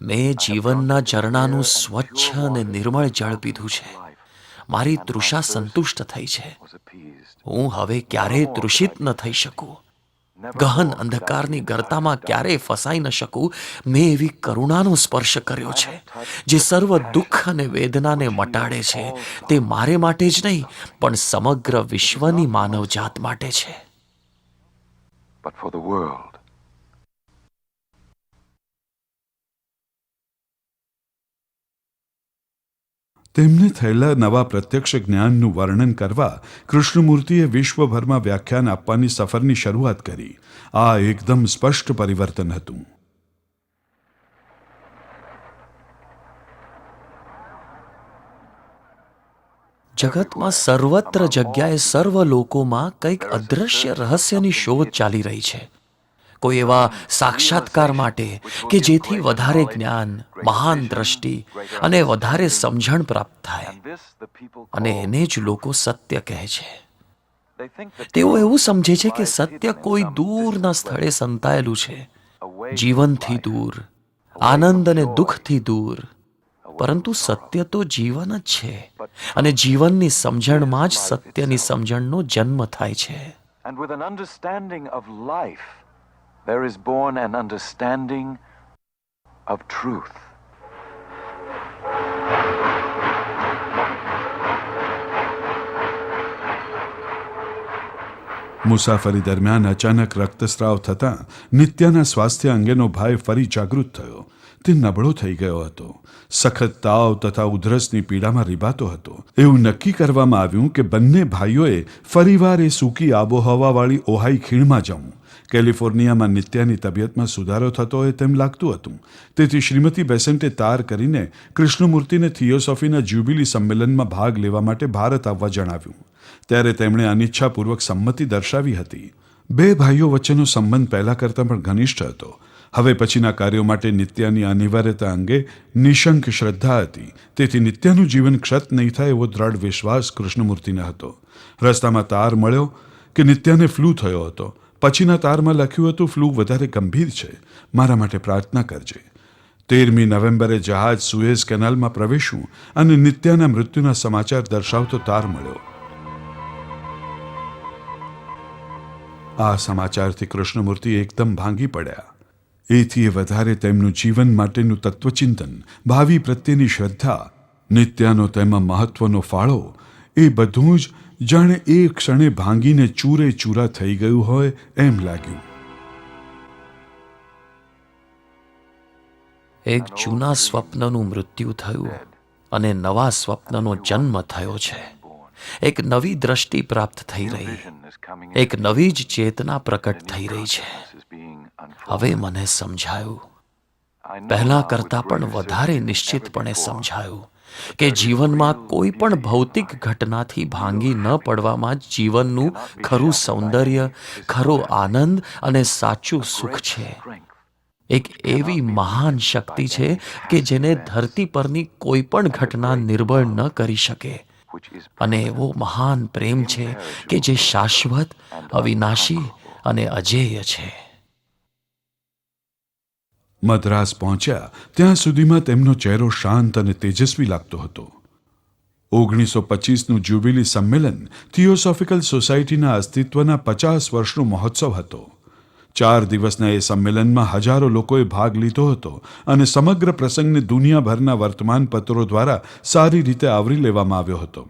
મેં જીવનના ઝરણાનું સ્વચ્છ અને નિર્મળ જળ પીધું છે. મારી તૃષા સંતુષ્ટ થઈ છે. હું હવે ક્યારેય તૃષિત ન થઈ શકું. ગહન અંધકારની ગર્તામાં ક્યારેય ફસાઈ ન શકું. મેં એવી કરુણાનો સ્પર્શ કર્યો છે જે સર્વ દુઃખ અને વેદનાને મટાડે છે. તે મારે માટે જ નહીં, પણ સમગ્ર વિશ્વની માનવજાત માટે છે. But for the world. તેમને થયેલા નવા પ્રત્યક્ષ જ્ઞાનનું વર્ણન કરવા કૃષ્ણમૂર્તિએ વિશ્વભરમાં વ્યાખ્યાન આપવાની સફરની શરૂઆત કરી. આ એકદમ સ્પષ્ટ પરિવર્તન હતું. જગતમાં સર્વત્ર જગ્યાએ સર્વ લોકોમાં કંઈક અદ્રશ્ય રહસ્યની શોધ ચાલી રહી છે. કોઈ એવા સાક્ષાત્કાર માટે કે જેથી વધારે જ્ઞાન, મહાન દ્રષ્ટિ અને વધારે સમજણ પ્રાપ્ત થાય. And this the people અને call એને જ લોકો સત્ય કહે છે. They think that તેઓ truth એવું સમજે છે કે lies સત્ય hidden in કોઈ some દૂરના distant સ્થળે place, સંતાયેલું છે, away from જીવનથી life, દૂર, away આનંદ from અને joy, દુઃખથી દૂર. away પરંતુ from sorrow. સત્ય તો જીવન જ છે, અને જીવનની સમજણમાં જ સત્યની સમજણનો જન્મ થાય છે. And with an understanding of life, there is born an understanding of truth. મુસાફરી દરમિયાન અચાનક રક્તસ્રાવ થતાં નિત્યાના સ્વાસ્થ્ય અંગેનો ભય ફરી જાગૃત થયો. તે નબળો થઈ ગયો હતો. સખત તાવ તથા ઉધરસની પીડામાં રીબાતો હતો. એવું નક્કી કરવામાં આવ્યું કે બંને ભાઈઓએ ફરીવાર એ સૂકી આબોહવાવાળી ઓહાઈ ખીણમાં જવું. કેલિફોર્નિયામાં નિત્યાની તબિયતમાં સુધારો થતો હોય તેમ લાગતું હતું. તેથી શ્રીમતી બેસેન્ટે તાર કરીને કૃષ્ણમૂર્તિને થિયોસોફીના જ્યુબિલી સંમેલનમાં ભાગ લેવા માટે ભારત આવવા જણાવ્યું. ત્યારે તેમણે અનિચ્છાપૂર્વક સંમતિ દર્શાવી હતી. બે ભાઈઓ વચ્ચેનો સંબંધ પહેલા કરતાં પણ ઘનિષ્ઠ હતો. હવે પછીના કાર્યો માટે નિત્યાની અનિવાર્યતા અંગે નિશંક શ્રદ્ધા હતી. તેથી નિત્યાનું જીવન ક્ષત નહીં થાય એવો દ્રઢ વિશ્વાસ કૃષ્ણમૂર્તિને હતો. રસ્તામાં તાર મળ્યો કે નિત્યાને ફ્લૂ થયો હતો. પછીના તારમાં લખ્યું હતું, ફ્લૂ વધારે ગંભીર છે, મારા માટે પ્રાર્થના કરજે. 13મી નવેમ્બરે જહાજ સુએઝ કેનાલમાં પ્રવેશ્યું અને નિત્યાના મૃત્યુના સમાચાર દર્શાવતો તાર મળ્યો. આ સમાચારથી કૃષ્ણમૂર્તિ એકદમ ભાંગી પડ્યા. એથી વધારે તેમનું જીવન માટેનું તત્વચિંતન, ભાવિ પ્રત્યેની શ્રદ્ધા, નિત્યાનો તેમાં મહત્વનો ફાળો, એ બધું જ જાણે એ ક્ષણે ભાંગીને ચૂરે ચૂરા થઈ ગયું હોય એમ લાગ્યું. એક જૂના સ્વપ્નનું મૃત્યુ થયું અને નવા સ્વપ્નનો જન્મ થયો છે. એક નવી દ્રષ્ટિ પ્રાપ્ત થઈ રહી, Vision is coming એક નવી જ ચેતના પ્રકટ થઈ રહી છે. is being unfolded. હવે મને સમજાયું, I know પહેલા now કરતાં with પણ greater વધારે certainty than નિશ્ચિતપણે ever before સમજાયું કે જીવનમાં કોઈ પણ ભૌતિક ઘટનાથી ભાંગી ન પડવામાં જ જીવનનું ખરું સૌંદર્ય, ખરો આનંદ અને સાચું સુખ છે. strength એક એવી મહાન શક્તિ છે કે જેને ધરતી પરની કોઈ પણ ઘટના નિર્બળ ન કરી શકે. which is અને એવો મહાન પ્રેમ છે કે જે શાશ્વત, અવિનાશી અને અજેય છે. મદ્રાસ પહોંચ્યા ત્યાં સુધીમાં તેમનો ચહેરો શાંત અને તેજસ્વી લાગતો હતો. 1925નું જ્યુબિલી સંમેલન થિયોસોફિકલ સોસાયટીના અસ્તિત્વના 50 વર્ષનો મહોત્સવ હતો. 4 દિવસના એ સંમેલનમાં હજારો લોકોએ ભાગ લીધો હતો અને સમગ્ર પ્રસંગને દુનિયાભરના વર્તમાનપત્રો દ્વારા સારી રીતે આવરી લેવામાં આવ્યો હતો.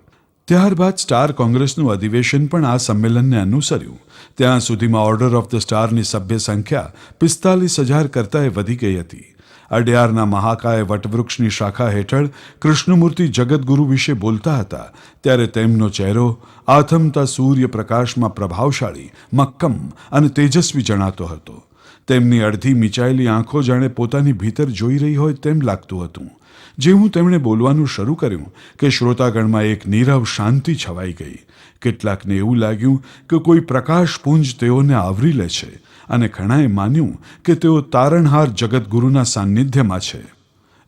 ત્યારબાદ સ્ટાર કોંગ્રેસનું અધિવેશન પણ આ સંમેલનને અનુસર્યું. ત્યાં સુધીમાં ઓર્ડર ઓફ ધ સ્ટારની સભ્ય સંખ્યા 45,000 કરતાંય વધી ગઈ હતી. અડયારના મહાકાય વટવૃક્ષની શાખા હેઠળ કૃષ્ણમૂર્તિ જગતગુરુ વિશે બોલતા હતા ત્યારે તેમનો ચહેરો આથમતા સૂર્યપ્રકાશમાં પ્રભાવશાળી, મક્કમ અને તેજસ્વી જણાતો હતો. તેમની અડધી મીચાયેલી આંખો જાણે પોતાની ભીતર જોઈ રહી હોય તેમ લાગતું હતું. જેવું તેમણે બોલવાનું શરૂ કર્યું કે શ્રોતાગણમાં એક નીરવ શાંતિ છવાઈ ગઈ. કેટલાકને એવું લાગ્યું કે કોઈ પ્રકાશપુંજ તેઓને આવરી લે છે અને ઘણાએ માન્યું કે તેઓ તારણહાર જગતગુરુના સાનિધ્યમાં છે.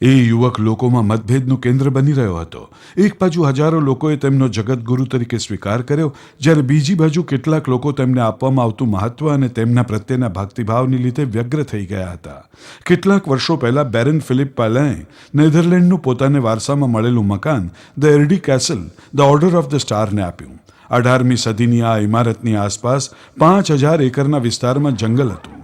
એ યુવક લોકોમાં મતભેદનું કેન્દ્ર બની રહ્યો હતો. એક બાજુ હજારો લોકોએ તેમનો જગતગુરુ તરીકે સ્વીકાર કર્યો, જ્યારે બીજી બાજુ કેટલાક લોકો તેમને આપવામાં આવતું મહત્વ અને તેમના પ્રત્યેના ભક્તિભાવને લીધે વ્યગ્ર થઈ ગયા હતા. કેટલાક વર્ષો પહેલા બેરન ફિલિપ પાલેએ નેધરલેન્ડનું પોતાને વારસામાં મળેલું મકાન the Eerde castle the order of the સ્ટારને આપ્યું. 18મી સદીની આ ઇમારતની આસપાસ 5,000 એકરના વિસ્તારમાં જંગલ હતું.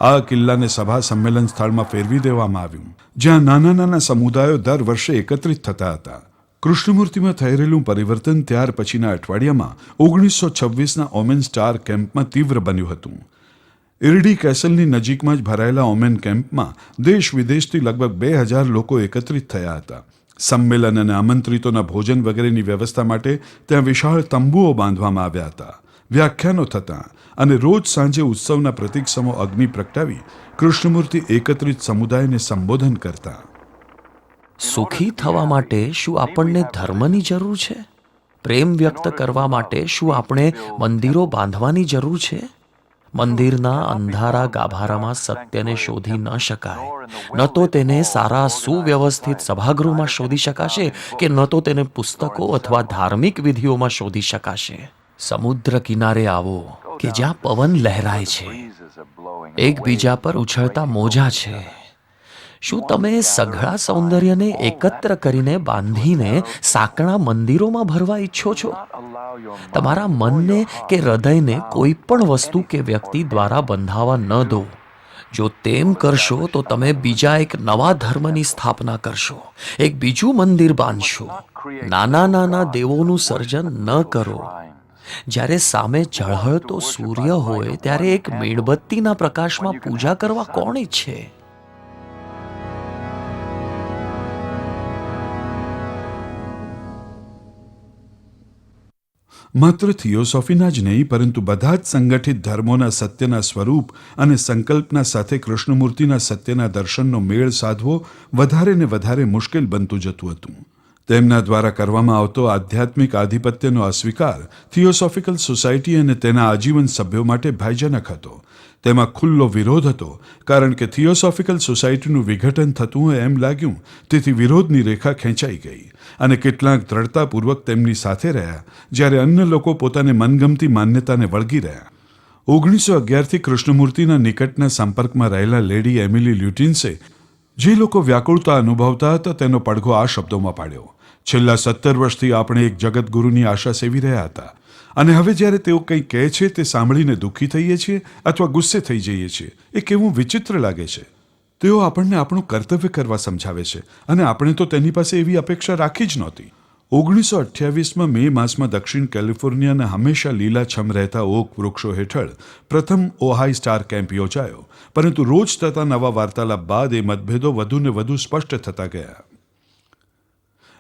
આ કિલ્લાને સભા સંમેલન સ્થળમાં ફેરવી દેવામાં આવ્યું, જ્યાં નાના નાના સમુદાયો દર વર્ષે એકત્રિત થતા હતા. કૃષ્ણમૂર્તિમાં થઈ રહેલું પરિવર્તન ત્યાર પછીના અઠવાડિયામાં 1926ના ઓમેન સ્ટાર કેમ્પમાં તીવ્ર બન્યું હતું. ઇરડી કેસલની નજીકમાં જ ભરાયેલા ઓમેન કેમ્પમાં દેશ વિદેશથી લગભગ 2,000 લોકો એકત્રિત થયા હતા. સંમેલન અને આમંત્રિતોના ભોજન વગેરેની વ્યવસ્થા માટે ત્યાં વિશાળ તંબુઓ બાંધવામાં આવ્યા હતા. વ્યાખ્યાનો થતા અને રોજ સાંજે ઉત્સવના પ્રતીકસમો અગ્નિ પ્રગટાવી કૃષ્ણમૂર્તિ એકત્રિત સમુદાયને સંબોધન કરતા. સુખી થવા માટે શું આપણને ધર્મની જરૂર છે? પ્રેમ વ્યક્ત કરવા માટે શું આપણે મંદિરો બાંધવાની જરૂર છે? મંદિરના અંધારા ગાભારામાં સત્યને શોધી ન શકાય. ન તો તેને સારા સુવ્યવસ્થિત સભાગૃહમાં શોધી શકાશે કે ન તો તેને પુસ્તકો અથવા ધાર્મિક વિધિઓમાં શોધી શકાશે. સમુદ્ર કિનારે આવો કે જ્યાં પવન લહેરાય છે, એકબીજા પર ઉછળતા મોજા છે. શું તમે સઘળા સૌંદર્યને એકત્ર કરીને બાંધીને સાંકડા મંદિરોમાં ભરવા ઈચ્છો છો? તમારા મનને કે હૃદયને કોઈ પણ વસ્તુ કે વ્યક્તિ દ્વારા બંધાવા ન દો. જો તેમ કરશો તો તમે બીજા એક નવા ધર્મની સ્થાપના કરશો, એક બીજું મંદિર બાંધશો. નાના નાના દેવોનું સર્જન ન કરો. જ્યારે સામે ઝળહળતો સૂર્ય હોય ત્યારે એક મીણબત્તીના પ્રકાશમાં પૂજા કરવા કોણ ઈચ્છે? માત્ર થિયોસોફીના જ નહીં, પરંતુ બધા જ સંગઠિત ધર્મોના સત્યના સ્વરૂપ અને સંકલ્પના સાથે કૃષ્ણમૂર્તિના સત્યના દર્શનનો મેળ સાધવો વધારે ને વધારે મુશ્કેલ બનતું જતું હતું. તેમના દ્વારા કરવામાં આવતો આધ્યાત્મિક આધિપત્યનો અસ્વીકાર થિયોસોફિકલ સોસાયટી અને તેના આજીવન સભ્યો માટે ભયજનક હતો. તેમાં ખુલ્લો વિરોધ હતો, કારણ કે થિયોસોફિકલ સોસાયટીનું વિઘટન થતું હોય એમ લાગ્યું. તેથી વિરોધની રેખા ખેંચાઈ ગઈ અને કેટલાક દ્રઢતાપૂર્વક તેમની સાથે રહ્યા, જ્યારે અન્ય લોકો પોતાને મનગમતી માન્યતાને વળગી રહ્યા. 1911થી કૃષ્ણમૂર્તિના નિકટના સંપર્કમાં રહેલા લેડી એમિલી લ્યુટિન્સે જે લોકો વ્યાકુળતા અનુભવતા હતા તેનો પડઘો આ શબ્દોમાં પાડ્યો: છેલ્લા 17 વર્ષથી આપણે એક જગતગુરુની આશા સેવી રહ્યા હતા, અને હવે જ્યારે તેઓ કંઈ કહે છે તે સાંભળીને દુઃખી થઈએ છીએ અથવા ગુસ્સે થઈ જઈએ છીએ. એ કેવું વિચિત્ર લાગે છે. તેઓ આપણને આપણું કર્તવ્ય કરવા સમજાવે છે, અને આપણે તો તેની પાસે એવી અપેક્ષા રાખી જ નહોતી. 1928માં મે માસમાં દક્ષિણ કેલિફોર્નિયાના હંમેશા લીલાછમ રહેતા ઓક વૃક્ષો હેઠળ પ્રથમ ઓહાઈ સ્ટાર કેમ્પ યોજાયો, પરંતુ રોજ થતા નવા વાર્તાલાપ બાદ એ મતભેદો વધુ ને વધુ સ્પષ્ટ થતા ગયા.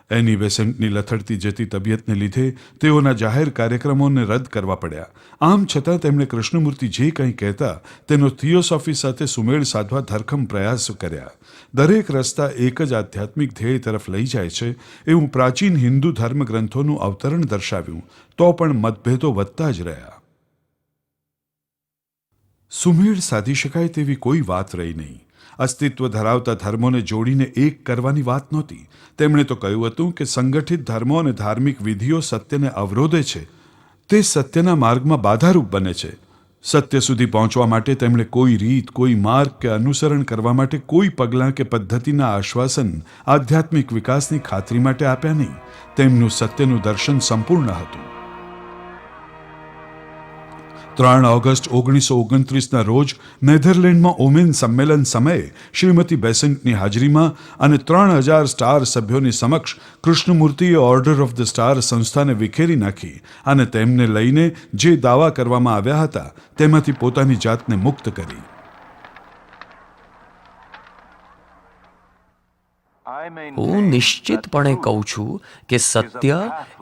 એની બેસન્ટની લથડતી જતી તબિયતને લીધે તેઓના જાહેર કાર્યક્રમોને રદ કરવા પડ્યા. આમ છતાં તેમણે કૃષ્ણમૂર્તિ જે કંઈ કહેતા તેનો થિયોસોફી સાથે સુમેળ સાધવા ધરખમ પ્રયાસ કર્યા. દરેક રસ્તા એક જ આધ્યાત્મિક ધ્યેય તરફ લઈ જાય છે એવું પ્રાચીન હિન્દુ ધર્મગ્રંથોનું અવતરણ દર્શાવ્યું, તો પણ મતભેદો વધતા જ રહ્યા. સુમેળ સાધી શકાય તેવી કોઈ વાત રહી નહીં. અસ્તિત્વ ધરાવતા ધર્મોને જોડીને એક કરવાની વાત નહોતી. તેમણે તો કહ્યું હતું કે સંગઠિત ધર્મો અને ધાર્મિક વિધિઓ સત્યને અવરોધે છે, તે સત્યના માર્ગમાં બાધારૂપ બને છે. સત્ય સુધી પહોંચવા માટે તેમણે કોઈ રીત, કોઈ માર્ગ કે અનુસરણ કરવા માટે કોઈ પગલાં કે પદ્ધતિના આશ્વાસન આધ્યાત્મિક વિકાસની ખાતરી માટે આપ્યા નહીં. તેમનું સત્યનું દર્શન સંપૂર્ણ હતું. 3 ઓગસ્ટ 1929ના રોજ નેધરલેન્ડમાં ઓમેન સંમેલન સમયે શ્રીમતી બેસન્ટની હાજરીમાં અને 3000 સ્ટાર સભ્યોની સમક્ષ કૃષ્ણમૂર્તિએ ઓર્ડર ઓફ ધ સ્ટાર સંસ્થાને વિખેરી નાખી અને તેમને લઈને જે દાવા કરવામાં આવ્યા હતા તેમાંથી પોતાની જાતને મુક્ત કરી. હું નિશ્ચિતપણે કહું છું કે સત્ય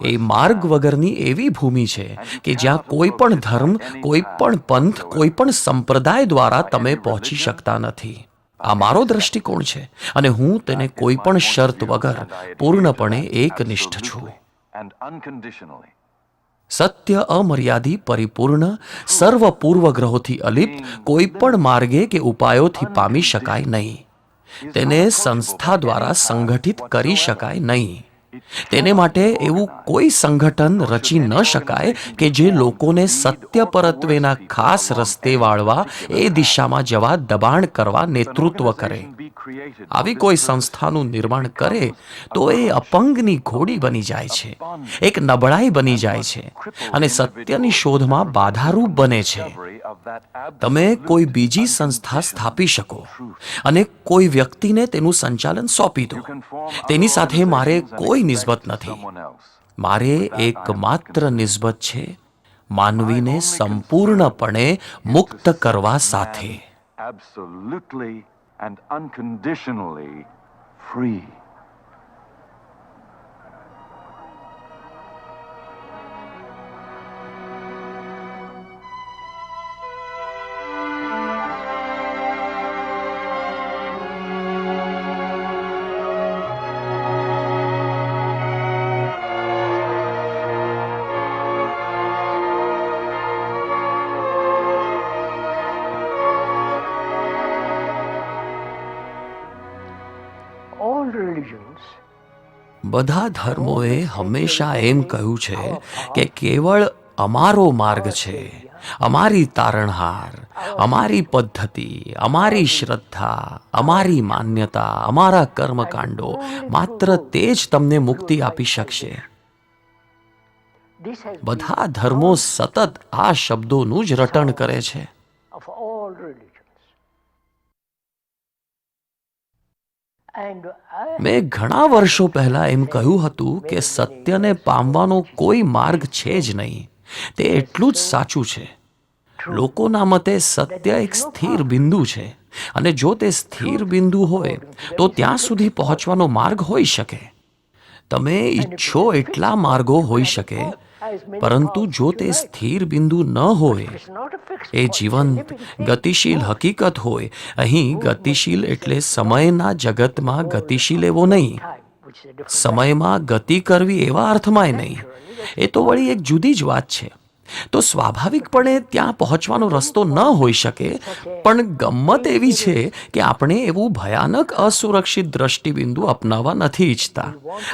એ માર્ગ વગરની એવી ભૂમિ છે કે જ્યાં કોઈ પણ ધર્મ, કોઈ પણ પંથ, કોઈ પણ સંપ્રદાય દ્વારા તમે પહોંચી શકતા નથી. આ મારો દ્રષ્ટિકોણ છે અને હું તેને કોઈ પણ શરત વગર પૂર્ણપણે એકનિષ્ઠ છું. સત્ય અમર્યાદી, પરિપૂર્ણ, સર્વ પૂર્વગ્રહોથી અલિપ્ત, કોઈ પણ માર્ગે કે ઉપાયોથી પામી શકાય નહીં. તેને સંસ્થા દ્વારા સંગઠિત કરી શકાય નહીં. તેને માટે એવું કોઈ સંગઠન રચી ન શકાય કે જે લોકોને સત્ય પરત્વેના ખાસ રસ્તે વાળવા, એ દિશામાં જવા દબાણ કરવા નેતૃત્વ કરે. આવી કોઈ સંસ્થાનું નિર્માણ કરે તો એ અપંગની ઘોડી બની જાય છે, એક નબળાઈ બની જાય છે અને સત્યની શોધમાં બાધારૂપ બને છે. તમે કોઈ બીજી સંસ્થા સ્થાપી શકો અને કોઈ વ્યક્તિને તેનું સંચાલન સોંપી દો. તેની સાથે મારે કોઈ નિસ્બત નથી. મારે એકમાત્ર નિસ્બત છે માનવીને સંપૂર્ણપણે મુક્ત કરવા સાથે. Absolutely and unconditionally free. બધા ધર્મોએ હંમેશા એમ કહ્યું છે કે કેવળ અમારો માર્ગ છે, અમારી તારણહાર, અમારી પદ્ધતિ, અમારી શ્રદ્ધા, અમારી માન્યતા, અમારા કર્મકાંડો, માત્ર તે જ તમને મુક્તિ આપી શકશે. બધા ધર્મો સતત આ શબ્દોનું જ રટણ કરે છે. મેં ઘણા વર્ષો પહેલા એમ કહ્યું હતું કે સત્યને પામવાનો કોઈ માર્ગ છે જ નહીં. તે એટલું જ સાચું છે. લોકોના મતે સત્ય એક સ્થિર બિંદુ છે, અને જો તે સ્થિર બિંદુ હોય તો ત્યાં સુધી પહોંચવાનો માર્ગ હોઈ શકે. તમે ઈચ્છો એટલા માર્ગો હોઈ શકે, પરંતુ જો તે સ્થિર બિંદુ ન હોય, એ જીવંત ગતિશીલ હકીકત હોય. અહીં ગતિશીલ એટલે સમયના જગતમાં ગતિશીલ એવો નહીં, સમયમાં ગતિ કરવી એવા અર્થમાંય નહીં. એ તો વળી એક જુદી જ વાત છે. તો સ્વાભાવિકપણે ત્યાં પહોંચવાનો રસ્તો ન હોઈ શકે. પણ ગમ્મત એવી છે કે આપણે એવું ભયાનક અસુરક્ષિત દ્રષ્ટિબિંદુ અપનાવવા નથી ઈચ્છતા.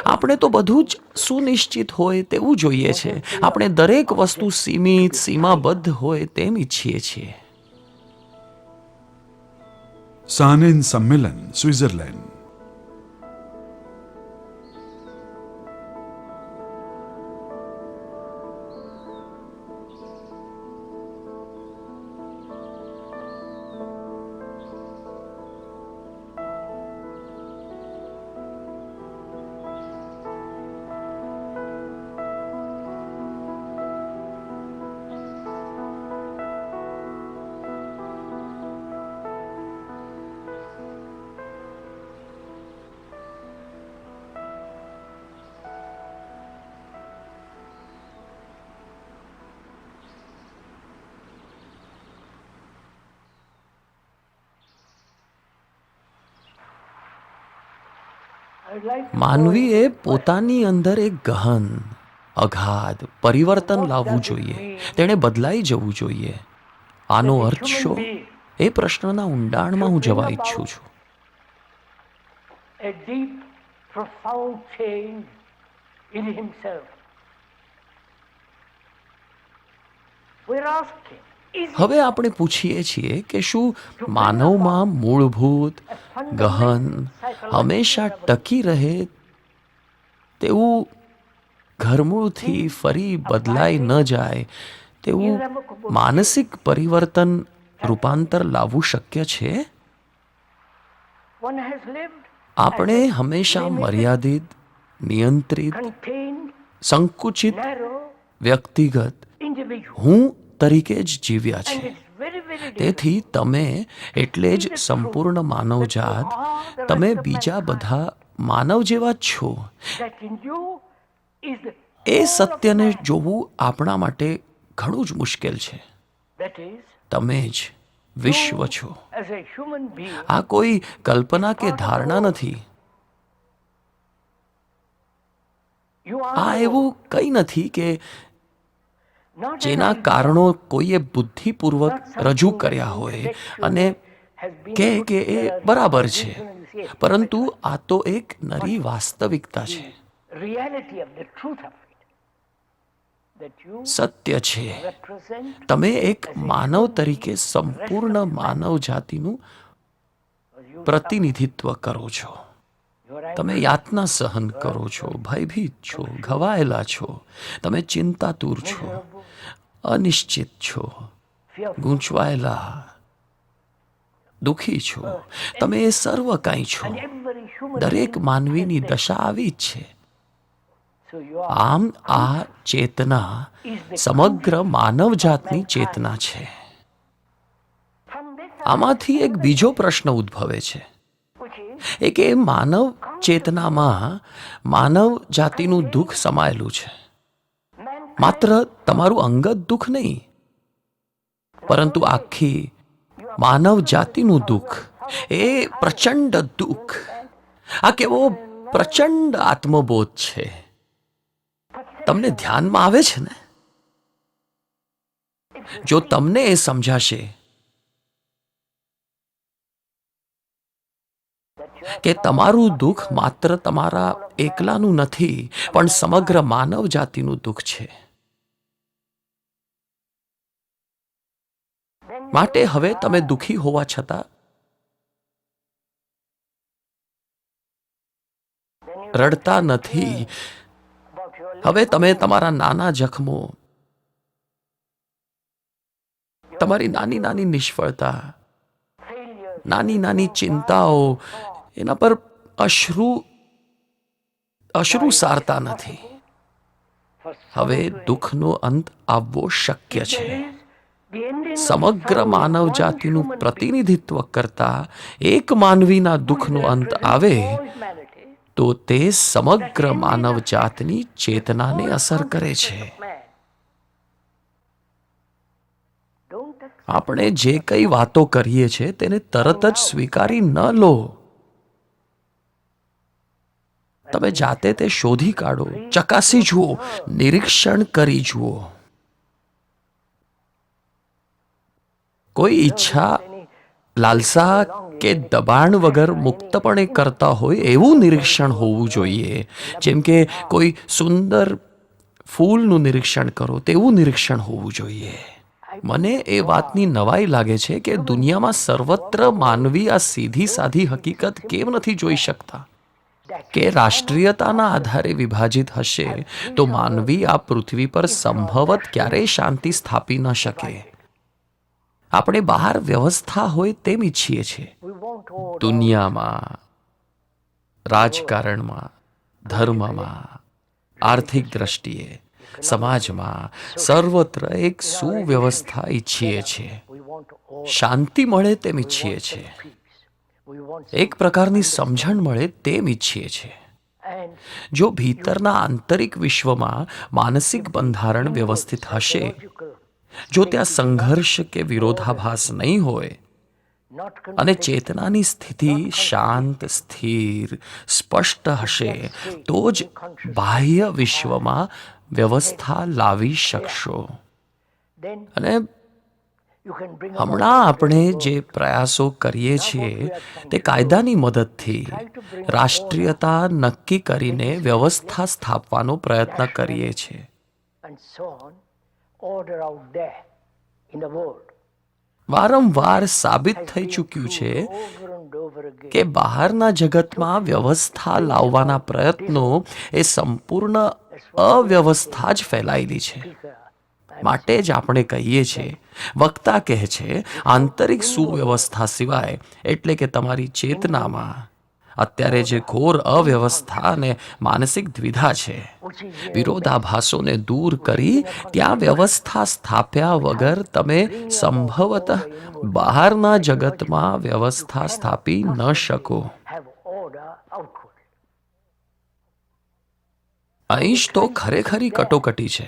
આપણે તો બધું જ સુનિશ્ચિત હોય તેવું જોઈએ છે. આપણે દરેક વસ્તુ સીમિત, સીમાબદ્ધ હોય તેમ ઈચ્છીએ છીએ. સાનેન સંમેલન, સ્વિટ્ઝરલેન્ડ. માનવીએ પોતાની અંદર એક ગહન, અગાધ પરિવર્તન લાવવું જોઈએ. તેણે બદલાઈ જવું જોઈએ. આનો અર્થ શું? એ પ્રશ્નના ઊંડાણમાં હું જવા ઈચ્છું છું. A deep, profound change in himself. We're asking, હવે આપણે પૂછીએ છીએ કે શું માનવમાં મૂળભૂત, ગહન, હંમેશા ટકી રહે તેવું, ઘરમૂળથી ફરી બદલાઈ ન જાય તેવું માનસિક પરિવર્તન, રૂપાંતર લાવવું શક્ય છે? one has lived આપણે હંમેશા મર્યાદિત, નિયંત્રિત, contained, સંકુચિત, narrow વ્યક્તિગત individual. હું તરીકે જ જીવ્યા છે. It's very, very તેથી તમે એટલે જ સંપૂર્ણ માનવજાત, તમે બીજા બધા માનવ જેવા જ છો. that in you is the એ સત્યને જોવું આપણા માટે ઘણું જ મુશ્કેલ છે. that is તમે જ વિશ્વ છો. as a human being આ કોઈ કલ્પના કે ધારણા નથી. you are આ એવું કંઈ નથી કે not જેના કારણો કોઈએ બુદ્ધિપૂર્વક રજૂ કર્યા હોય અને કહે કે એ બરાબર છે, પરંતુ આ તો એક નરી વાસ્તવિકતા છે, reality of the truth of it that you સત્ય છે. represent તમે એક માનવ તરીકે સંપૂર્ણ માનવ જાતિનું પ્રતિનિધિત્વ કરો છો. your તમે યાતના સહન કરો છો, ભયભીત છો, ઘવાયેલા છો, તમે ચિંતાતુર છો, અનિશ્ચિત છો, ગૂંચવાયેલા, દુઃખી છો. તમે એ સર્વ કાંઈ છો. every human દરેક માનવીની દશા આવી જ છે. so you are આમ આ ચેતના સમગ્ર માનવજાતની ચેતના છે. from this આમાંથી એક બીજો પ્રશ્ન ઉદ્ભવે છે, which is એ કે માનવ ચેતનામાં માનવ જાતિનું દુઃખ સમાયેલું છે. માત્ર તમારું અંગત દુઃખ નહીં, પરંતુ આખી માનવ જાતિનું દુઃખ, એ પ્રચંડ દુઃખ. આ કેવો પ્રચંડ આત્મબોધ છે. તમને ધ્યાનમાં આવે છે ને? જો તમને એ સમજાશે કે તમારું દુઃખ માત્ર તમારા એકલાનું નથી, પણ સમગ્ર માનવ જાતિનું દુઃખ છે. માટે હવે તમે દુઃખી હોવા છતાં રડતા નથી. હવે તમે તમારા નાના જખમો, તમારી નાની નાની નિષ્ફળતા, નાની નાની ચિંતાઓ, એના પર અશ્રુ સારતા નથી. હવે દુઃખનો અંત આવવો શક્ય છે. સમગ્ર માનવ જાતિનું પ્રતિનિધિત્વ કરતા એક માનવીના દુઃખનો અંત આવે તો તે સમગ્ર માનવ જાતની ચેતનાને અસર કરે છે. આપણે જે કઈ વાતો કરીએ છીએ તેને તરત જ સ્વીકારી ન લો. તમે જાતે તે શોધી કાઢો, ચકાસી જુઓ, નિરીક્ષણ કરી જુઓ. કોઈ ઈચ્છા, લાલસા કે દબાણ વગર મુક્તપણે કરતા હોય એવું નિરીક્ષણ હોવું જોઈએ. જેમ કે કોઈ સુંદર ફૂલનું નિરીક્ષણ કરો તેવું નિરીક્ષણ હોવું જોઈએ. મને એ વાતની નવાઈ લાગે છે કે દુનિયામાં સર્વત્ર માનવી આ સીધી સાધી હકીકત કેમ નથી જોઈ શકતા કે રાષ્ટ્રીયતાના આધારે વિભાજિત હશે તો માનવી આ પૃથ્વી પર સંભવત ક્યારેય શાંતિ સ્થાપી ન શકે. આપણે બહાર વ્યવસ્થા હોય તેમ ઈચ્છીએ છીએ. દુનિયામાં, રાજકારણમાં, ધર્મમાં, આર્થિક દ્રષ્ટિએ, સમાજમાં, સર્વત્ર એક સુવ્યવસ્થા ઈચ્છીએ છીએ. શાંતિ મળે તેમ ઈચ્છીએ છીએ. એક પ્રકારની સમજણ મળે તેમ ઈચ્છીએ છીએ. જો ભીતરના આંતરિક વિશ્વમાં માનસિક બંધારણ વ્યવસ્થિત હશે, જો ત્યાં સંઘર્ષ કે વિરોધાભાસ નહીં હોય અને ચેતનાની સ્થિતિ શાંત, સ્થિર, સ્પષ્ટ હશે તો જ બાહ્ય વિશ્વમાં વ્યવસ્થા લાવી શકશો. અને હમણાં આપણે જે પ્રયાસો કરીએ છીએ તે કાયદાની મદદથી રાષ્ટ્રીયતા નક્કી કરીને વ્યવસ્થા સ્થાપવાનો પ્રયત્ન કરીએ છીએ. વારંવાર સાબિત થઈ ચૂક્યું છે કે બહારના જગતમાં વ્યવસ્થા લાવવાના પ્રયત્નો એ સંપૂર્ણ અવ્યવસ્થા જ ફેલાયેલી છે. માટે જ આપણે કહીએ છીએ, વક્તા કહે છે, આંતરિક સુવ્યવસ્થા સિવાય, એટલે કે તમારી ચેતનામાં અત્યારે જે ઘોર અવ્યવસ્થા અને માનસિક દ્વિધા છે, વિરોધાભાસોને દૂર કરી ત્યાં વ્યવસ્થા સ્થાપ્યા વગર તમે સંભવતઃ બહારના જગતમાં વ્યવસ્થા સ્થાપી ન શકો. અહીં જ તો ખરેખરી કટોકટી છે.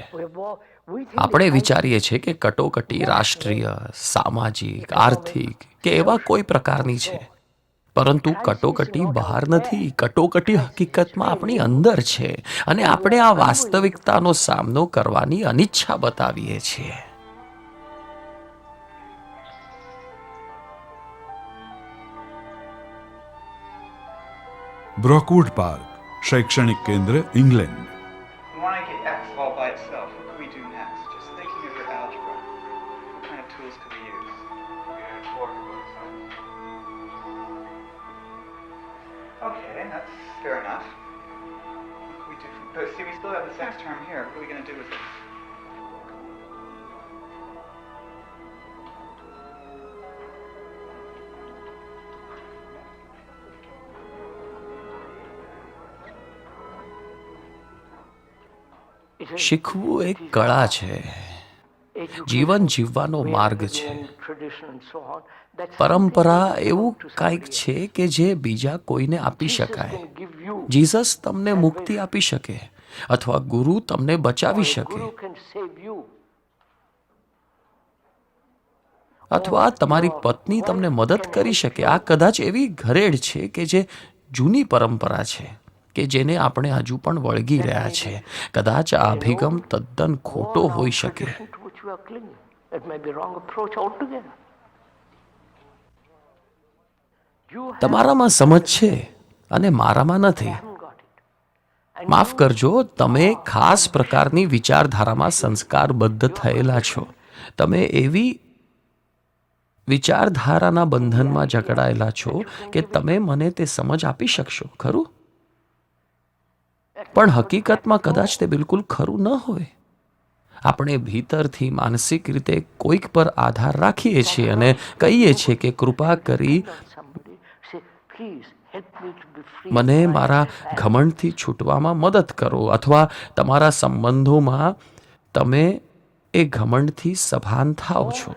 આપણે વિચારીએ છીએ કે કટોકટી રાષ્ટ્રીય, સામાજિક, આર્થિક કે એવા કોઈ પ્રકારની છે, પરંતુ કટોકટી બહાર નથી. કટોકટી હકીકતમાં આપણી અંદર છે અને આપણે આ વાસ્તવિકતાનો સામનો કરવાની અનિચ્છા બતાવીએ છીએ. બ્રોકવુડ પાર્ક, શૈક્ષણિક કેન્દ્ર, England. We want to get X all by itself. What could we do next? Just thinking of your algebra. What kind of tools could we use? Okay, that's fair enough. What could we do? But see, we still have this X term here. What are we going to do with this? શીખવું એક કળા છે, જીવન જીવવાનો માર્ગ છે. પરંપરા એવું કંઈક છે કે જે બીજા કોઈને આપી શકાય. જીસસ તમને મુક્તિ આપી શકે અથવા ગુરુ તમને બચાવી શકે અથવા તમારી પત્ની તમને મદદ કરી શકે. આ કદાચ એવી ઘરેડ છે કે જે જૂની પરંપરા છે કે જેને આપણે હજુ પણ વળગી રહ્યા છે. કદાચ આ અભિગમ તદ્દન ખોટો હોઈ શકે. You તમારામાં સમજ છે અને મારામાં નથી. haven't got it. And માફ કરજો, તમે ખાસ પ્રકારની વિચારધારામાં સંસ્કારબદ્ધ થયેલા છો. તમે એવી વિચારધારાના બંધનમાં જકડાયેલા છો કે તમે મને તે સમજ આપી શકશો, ખરું? પણ હકીકતમાં કદાચ તે બિલકુલ ખરું ન હોય. આપણે ભીતરથી માનસિક રીતે કોઈક પર આધાર રાખીએ છીએ અને કહીએ છીએ કે કૃપા કરી somebody say, please help me to be free. મને મારા ઘમંડથી છૂટવામાં મદદ કરો, અથવા તમારા સંબંધોમાં તમે એ ઘમંડથી સભાન થાઓ છો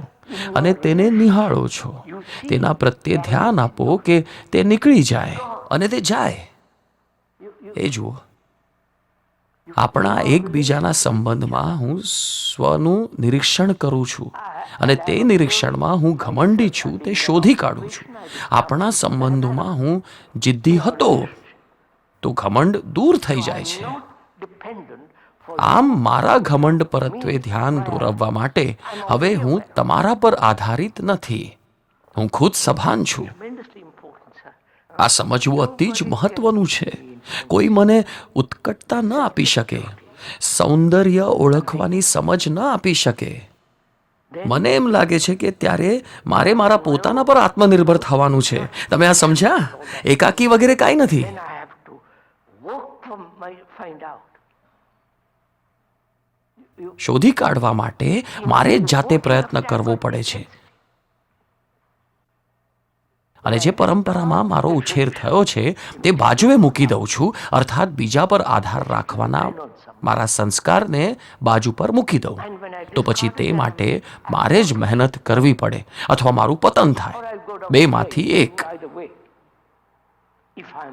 અને તેને નિહાળો છો. તેના પ્રત્યે ધ્યાન આપો કે તે નીકળી જાય અને તે જાય. એ જુઓ, આપણા એકબીજાના સંબંધમાં હું સ્વનું નિરીક્ષણ કરું છું અને તે નિરીક્ષણમાં હું ઘમંડી છું તે શોધી કાઢું છું. આપણા સંબંધોમાં હું જિદ્દી હતો તો ઘમંડ દૂર થઈ જાય છે. Dependent for આમ મારા ઘમંડ પરત્વે ધ્યાન દોરવવા માટે હવે હું તમારા પર આધારિત નથી. હું ખુદ સભાન છું. tremendously important, sir. આ સમજવું અતિ જ મહત્વનું છે. કોઈ મને ઉત્કટતા ન આપી શકે, સૌંદર્ય ઓળખવાની સમજ ન આપી શકે. મને એમ લાગે છે કે ત્યારે મારે મારા પોતાના પર આત્મનિર્ભર થવાનું છે. તમે આ સમજ્યા? એકાકી વગેરે કાંઈ નથી. Then I have to work from my find out. શોધી કાઢવા માટે મારે જ જાતે પ્રયત્ન કરવો પડે છે. અને જે પરંપરામાં મારો ઉછેર થયો છે તે બાજુએ મૂકી દઉં છું, અર્થાત બીજા પર આધાર રાખવાના મારા સંસ્કારને બાજુ પર મૂકી દઉં. તો પછી તે માટે મારે જ મહેનત કરવી પડે અથવા મારું પતન Or થાય. I've got a બેમાંથી way, એક. either way. If I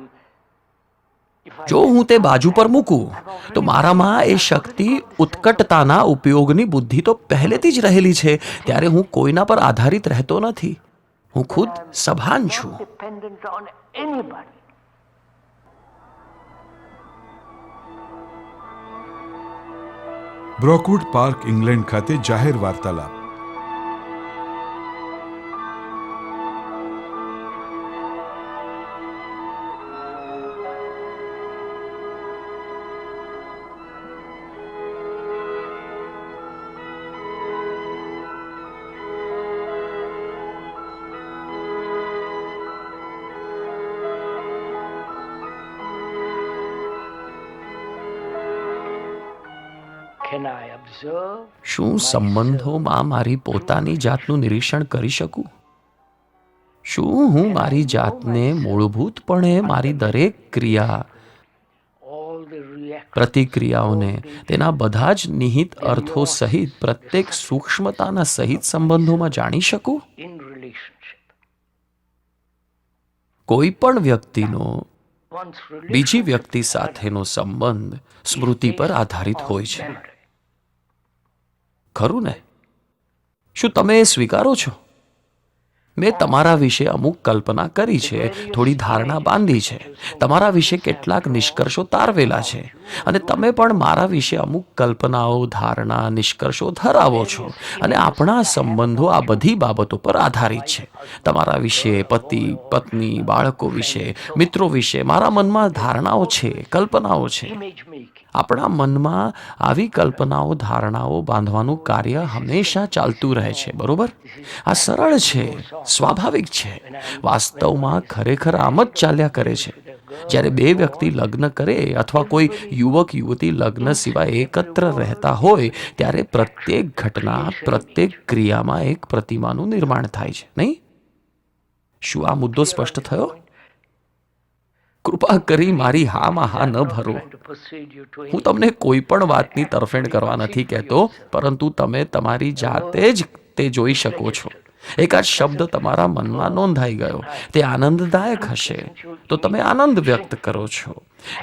જો હું તે બાજુ પર મૂકું તો મારામાં એ શક્તિ ઉત્કટતાના ઉપયોગની બુદ્ધિ તો પહેલેથી જ રહેલી છે. ત્યારે હું કોઈના પર આધારિત રહેતો નથી. હું ખુદ સભાન છું. dependent on anybody. Brockwood Park, England ખાતે જાહેર વાર્તાલાપ. Can I observe? શું સંબંધોમાં મારી પોતાની જાતનું નિરીક્ષણ કરી શકું? શું હું મારી જાતને મૂળભૂતપણે મારી દરેક ક્રિયા, All the reactions પ્રતિક્રિયાઓને, તેના બધા જ નિહિત અર્થો સહિત પ્રત્યેક સૂક્ષ્મતાના સહિત સંબંધોમાં જાણી શકું? in relationship. કોઈ પણ વ્યક્તિનો One's બીજી વ્યક્તિ સાથેનો સંબંધ સ્મૃતિ પર આધારિત હોય છે, ખરું ને? શું તમે એ સ્વીકારો છો? મેં તમારા વિશે અમુક કલ્પના કરી છે, થોડી ધારણા બાંધી છે, તમારા વિશે કેટલાક નિષ્કર્ષો તારવેલા છે, અને તમે પણ મારા વિશે અમુક કલ્પનાઓ, ધારણા, નિષ્કર્ષો ધરાવો છો, અને આપણા સંબંધો આ બધી બાબતો પર આધારિત છે. તમારા વિશે, પતિ, પત્ની, બાળકો વિશે, મિત્રો વિશે મારા મનમાં ધારણાઓ છે, કલ્પનાઓ છે. image making. આપણા મનમાં આવી કલ્પનાઓ, ધારણાઓ બાંધવાનું કાર્ય હંમેશા ચાલતું રહે છે, બરોબર? આ સરળ છે, સ્વાભાવિક છે. વાસ્તવમાં ખરેખર આમ જ ચાલ્યા કરે છે. જ્યારે બે વ્યક્તિ લગ્ન કરે અથવા કોઈ યુવક યુવતી લગ્ન સિવાય એકત્ર રહેતા હોય ત્યારે પ્રત્યેક ઘટના, પ્રત્યેક ક્રિયામાં એક પ્રતિમાનું નિર્માણ થાય છે, નહીં? શું આ મુદ્દો સ્પષ્ટ થયો? કૃપા કરી મારી હામાં હા ન ભરો. Trying to persuade you to હું તમને કોઈ પણ વાતની તરફેણ કરવા નથી કહેતો, પરંતુ તમે તમારી જાતે જ તે જોઈ શકો છો. એકાદ શબ્દ તમારા મનમાં નોંધાઈ ગયો, તે આનંદદાયક હશે તો તમે આનંદ વ્યક્ત કરો છો.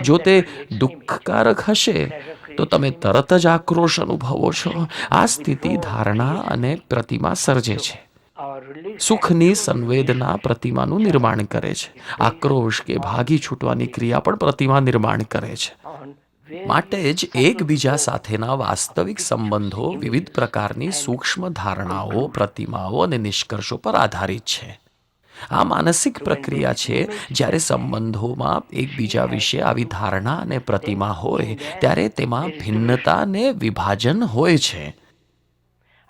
જો તે દુઃખકારક હશે તો તમે તરત જ આક્રોશ અનુભવો છો. આ સ્થિતિ ધારણા અને પ્રતિમા સર્જે છે. our relation સુખની સંવેદના પ્રતિમાનું નિર્માણ કરે છે. આક્રોશ કે ભાગી છૂટવાની ક્રિયા પણ પ્રતિમા નિર્માણ કરે છે. on very માટે જ એકબીજા સાથેના વાસ્તવિક સંબંધો વિવિધ પ્રકારની સૂક્ષ્મ ધારણાઓ, પ્રતિમાઓ અને નિષ્કર્ષો પર આધારિત છે. આ માનસિક પ્રક્રિયા છે. જ્યારે સંબંધોમાં એકબીજા વિશે આવી ધારણા અને પ્રતિમા હોય ત્યારે તેમાં ભિન્નતા અને વિભાજન હોય છે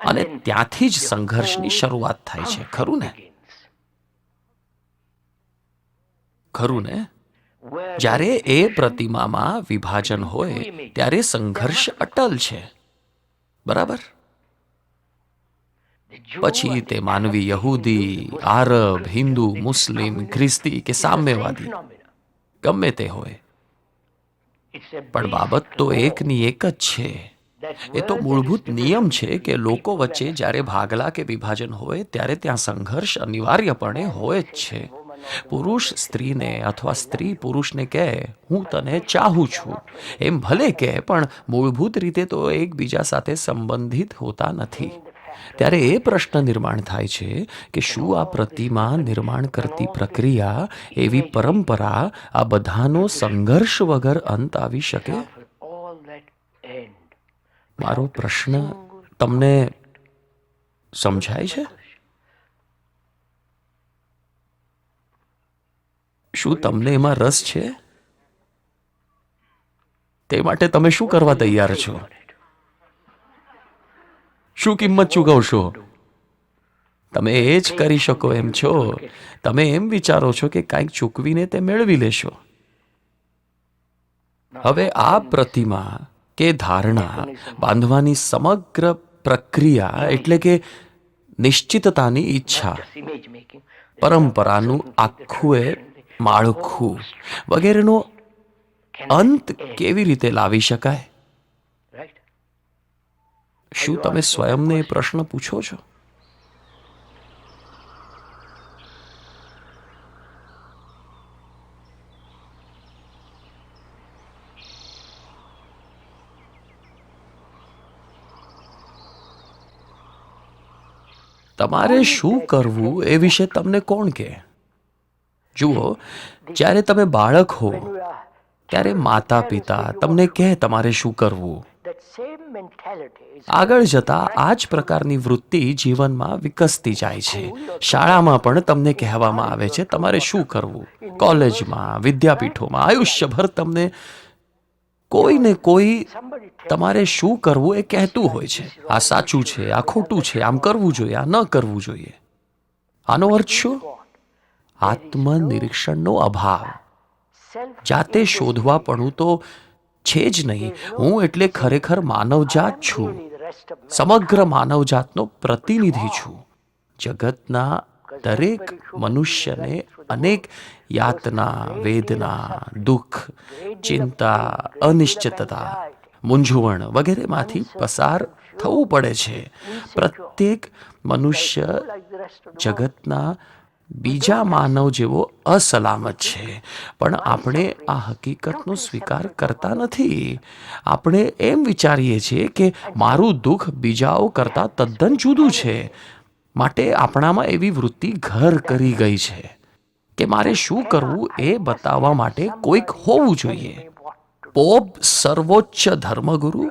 અને ત્યાંથી જ સંઘર્ષની શરૂઆત થાય છે. ખરું ને? ખરું ને? જ્યારે એ પ્રતિમામાં વિભાજન હોય ત્યારે સંઘર્ષ અટલ છે. બરાબર? પછી તે માનવી યહૂદી, આરબ, હિન્દુ, મુસ્લિમ, ખ્રિસ્તી કે સામ્યવાદી ગમે તે હોય, પણ બાબત તો એકની એક જ છે. એ તો મૂળભૂત નિયમ છે કે લોકો વચ્ચે જ્યારે ભાગલા કે વિભાજન હોય ત્યારે ત્યાં સંઘર્ષ અનિવાર્યપણે હોય જ છે. પુરુષ સ્ત્રીને અથવા સ્ત્રી પુરુષને કહે હું તને ચાહું છું, એમ ભલે કહે, પણ મૂળભૂત રીતે તો એકબીજા સાથે સંબંધિત હોતા નથી. ત્યારે એ પ્રશ્ન નિર્માણ થાય છે કે શું આ પ્રતિમા નિર્માણ કરતી પ્રક્રિયા, એવી પરંપરા, આ બધાનો સંઘર્ષ વગર અંત આવી શકે? મારો પ્રશ્ન તમને સમજાય છે? શું તમને એમાં રસ છે? તે માટે તમે શું કરવા તૈયાર છો? શું કિંમત ચૂકવશો? તમે એ જ કરી શકો એમ છો. તમે એમ વિચારો છો કે કંઈક ચૂકવીને તે મેળવી લેશો. હવે આ પ્રતિમા કે ધારણા બાંધવાની સમગ્ર પ્રક્રિયા એટલે કે નિશ્ચિતતાની ઈચ્છા, પરંપરાનું આખું એ માળખું વગેરેનો અંત કેવી રીતે લાવી શકાય? શું તમે સ્વયંને એ પ્રશ્ન પૂછો છો? તમારે શું કરવું એ વિશે તમને કોણ કહે? જુઓ, જ્યારે તમે બાળક હો ત્યારે માતા પિતા તમને કહે તમારે શું કરવું. આગળ જતા આ જ પ્રકારની વૃત્તિ જીવનમાં વિકસતી જાય છે. શાળામાં પણ તમને કહેવામાં આવે છે તમારે શું કરવું. કોલેજમાં, વિદ્યાપીઠોમાં, આયુષ્યભર તમને કોઈ ને કોઈ તમારે શું કરવું એ કહેતું હોય છે. આ સાચું છે, આ ખોટું છે, આમ કરવું જોઈએ, આ ન કરવું જોઈએ. આનો અર્થ શું? આત્મનિરીક્ષણનો અભાવ. જાતે શોધવાપણું તો છે જ નહીં. હું એટલે ખરેખર માનવજાત છું. સમગ્ર માનવજાતનો પ્રતિનિધિ છું. જગતના દરેક મનુષ્યને અનેક યાતના, વેદના, દુઃખ, ચિંતા, અનિશ્ચિતતા, મૂંઝવણ વગેરેમાંથી પસાર થવું પડે છે. પ્રત્યેક મનુષ્ય જગતના બીજા માનવ જેવો અસલામત છે, પણ આપણે આ હકીકતનો સ્વીકાર કરતા નથી. આપણે એમ વિચારીએ છીએ કે મારું દુઃખ બીજાઓ કરતાં તદ્દન જુદું છે, માટે આપણામાં એવી વૃત્તિ ઘર કરી ગઈ છે કે મારે શું કરવું એ બતાવવા માટે કોઈક હોવું જોઈએ. પોપ, સર્વોચ્ચ ધર્મગુરુ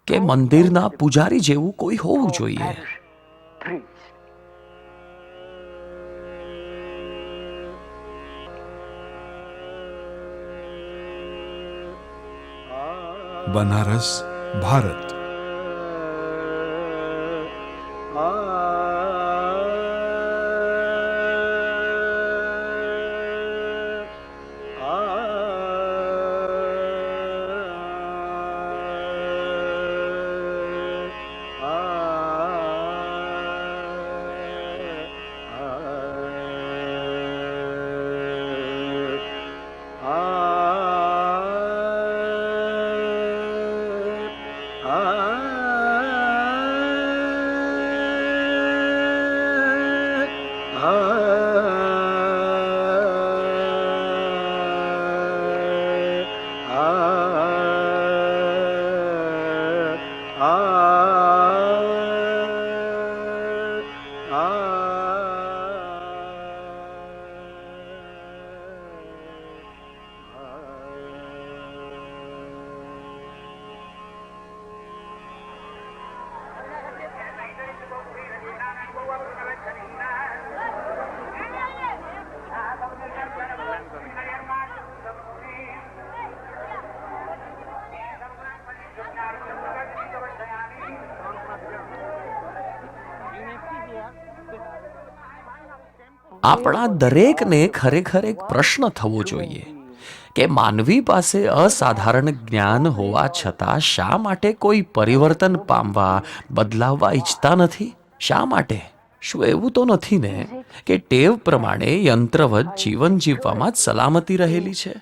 કે મંદિરના પૂજારી જેવું કોઈ હોવું જોઈએ. બનારસ, ભારત. આપણા દરેકને ખરેખર એક પ્રશ્ન થવો જોઈએ કે માનવી પાસે અસાધારણ જ્ઞાન હોવા છતાં શા માટે કોઈ પરિવર્તન પામવા, બદલાવવા ઈચ્છતા નથી? શા માટે? શું એવું તો નથી ને કે ટેવ પ્રમાણે યંત્રવત જીવન જીવવામાં જ સલામતી રહેલી છે?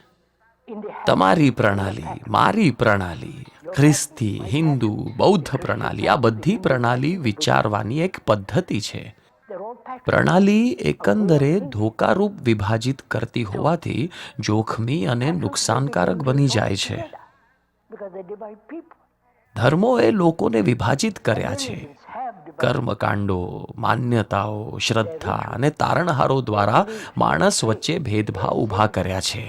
તમારી પ્રણાલી, મારી પ્રણાલી, ખ્રિસ્તી, હિન્દુ, બૌદ્ધ પ્રણાલી, આ બધી પ્રણાલી વિચારવાની એક પદ્ધતિ છે. પ્રણાલી એકંદરે ધોકારૂપ વિભાજિત કરતી હોવાથી જોખમી અને નુકસાનકારક બની જાય છે. ધર્મોએ લોકોને વિભાજિત કર્યા છે. કર્મકાંડો, માન્યતાઓ, શ્રદ્ધા અને તારણહારો દ્વારા માણસ વચ્ચે ભેદભાવ ઊભા કર્યા છે.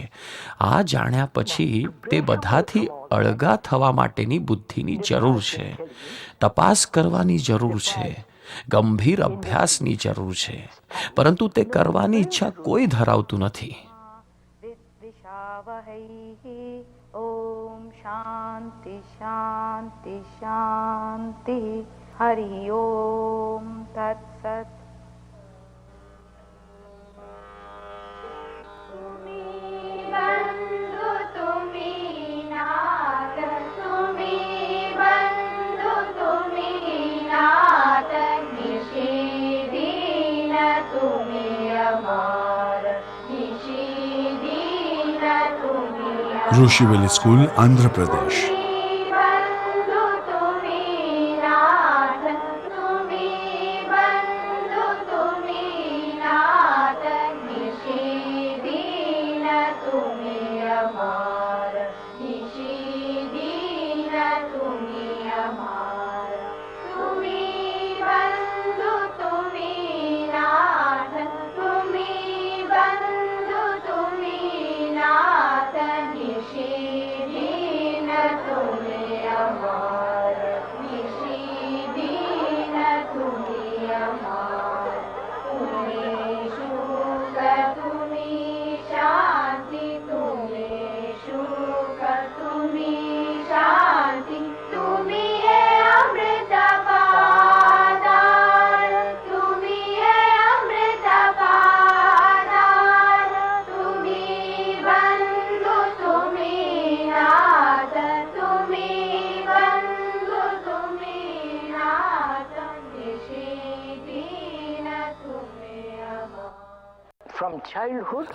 આ જાણ્યા પછી તે બધાથી અળગા થવા માટેની બુદ્ધિની જરૂર છે, તપાસ કરવાની જરૂર છે, ગંભીર અભ્યાસની જરૂર છે, પરંતુ તે કરવાની ઈચ્છા કોઈ ધરાવતું નથી. ઓમ શાંતિ શાંતિ શાંતિ. હરિ ઓમ તત્સત. ઋષિવેલી સ્કૂલ, આંધ્ર પ્રદેશ.